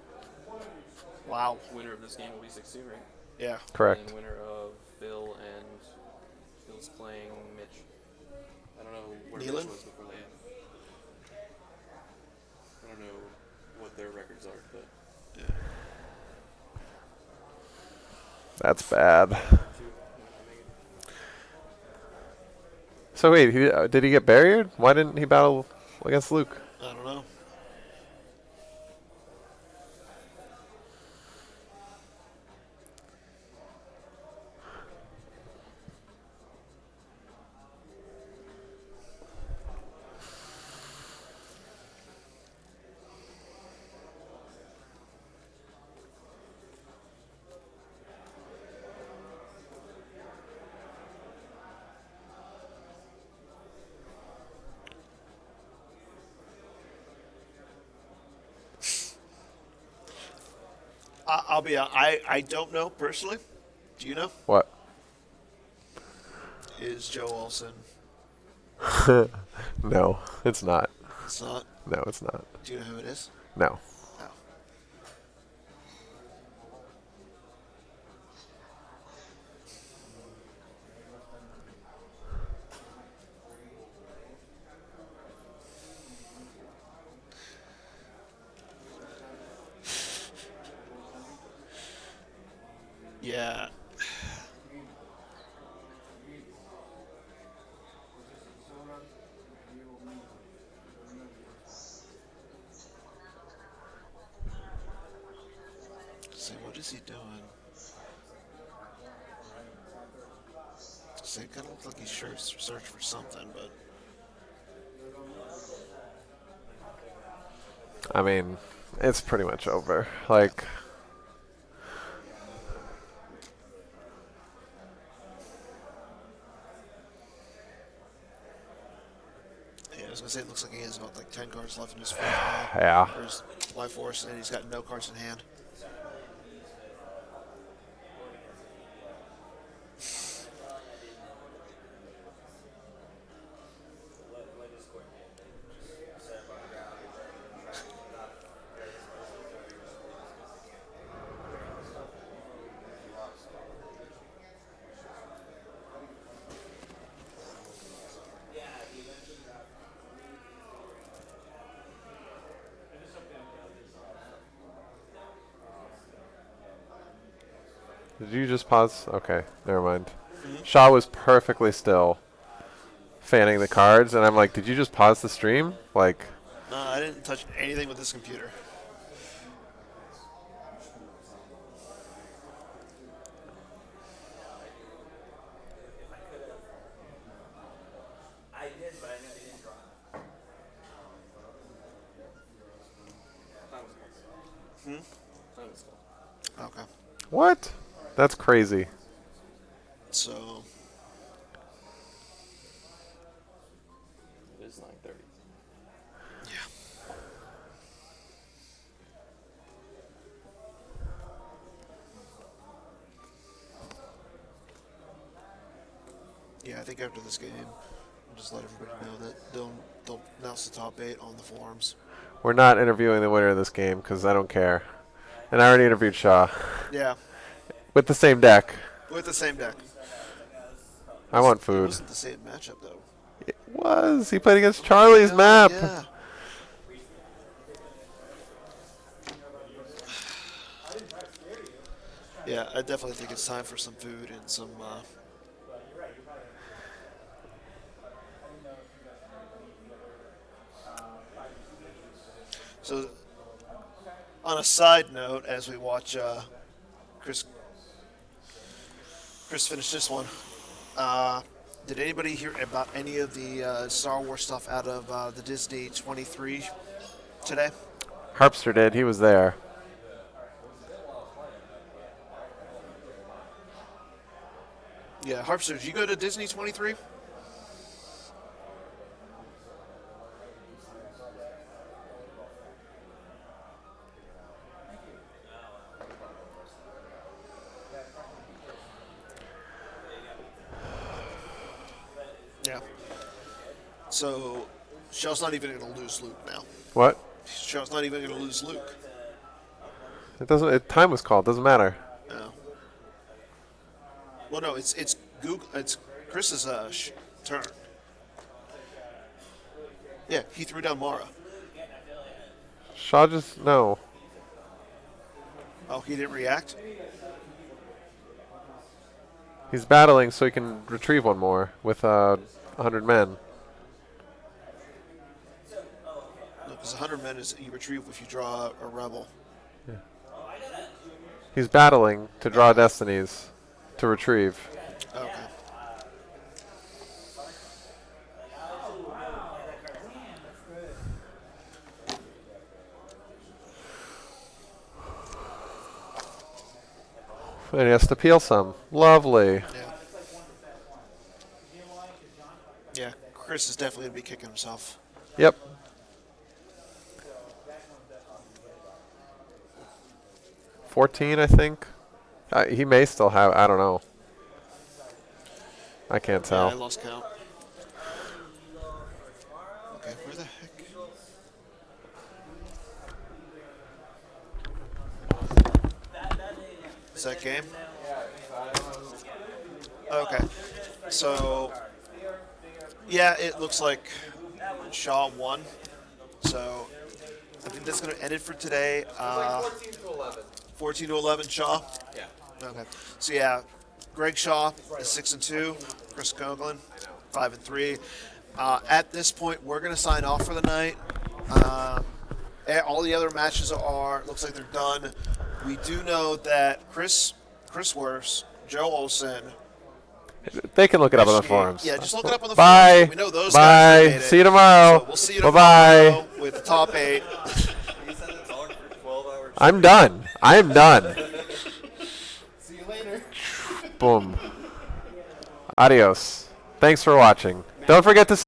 Wow. Winner of this game will be 6-2, right? Yeah. Correct. And winner of Phil and Phil's playing Mitch. I don't know where Nealon? Mitch was before they. I don't know what their records are, but. Yeah. That's bad. So wait, did he get buried? Why didn't he battle against Luke? I don't know. I'll be. I don't know personally. Do you know? What? Is Joe Olson? No, it's not. It's not. No, it's not. Do you know who it is? No. No. Yeah. So what is he doing? So it kind of looks like he's searching for something, but I mean, it's pretty much over. Like, yeah, I was gonna say it looks like he has about like 10 cards left in his free pile. yeah. Or his life force, and he's got no cards in hand. Did you just pause? Okay, never mind. Shaw was perfectly still, fanning the cards, and I'm like, did you just pause the stream? Like, No, I didn't touch anything with this computer. Okay. what? That's crazy. So, It is 9:30. yeah. Yeah, I think after this game, we'll just let everybody know that they'll announce the top 8 on the forums. We're not interviewing the winner of this game because I don't care. And I already interviewed Shaw Yeah, with the same deck. with the same deck. I want It food. wasn't the same matchup, though. It was. He played against Charlie's map. Yeah. Yeah, I definitely think it's time for some food and some. So, on a side note, as we watch Chris finish this one, did anybody hear about any of the Star Wars stuff out of the Disney 23 today? Harpster did. He was there. Yeah, Harpster, did you go to Disney 23? Yeah. So, Shell's not even going to lose Luke now. What? Shell's not even going to lose Luke. It doesn't. Time was called. Doesn't matter. No. Well, no, it's Google. It's Chris's turn. Yeah, he threw down Mara. Shaw just no. Oh, he didn't react? He's battling so he can retrieve one more with 100 men. No, because 100 men is you retrieve if you draw a rebel. He's battling to draw destinies to retrieve. Okay. And he has to peel some. Lovely. Yeah. Yeah, Chris is definitely going to be kicking himself. Yep. $14, I think. He may still have. I don't know. I can't tell. Yeah, I lost count. Okay, where the heck? Is that game? Okay. So, yeah, it looks like Shaw won. So, I think that's going to end it for today. 14 to 11, Shaw? Yeah. Okay. So, yeah, Greg Shaw is 6-2. Chris Coughlin, 5-3. At this point, we're going to sign off for the night. All the other matches looks like they're done. We do know that Chris Worse, Joe Olson. They can look it up on the Rich- forums. Yeah, just look it up on the Bye. forums. We know those guys. Bye. Made it. See you tomorrow. So we'll see you Bye-bye. tomorrow with the top 8. I'm done. I am done. See you later. Boom. Adios. Thanks for watching. Don't forget to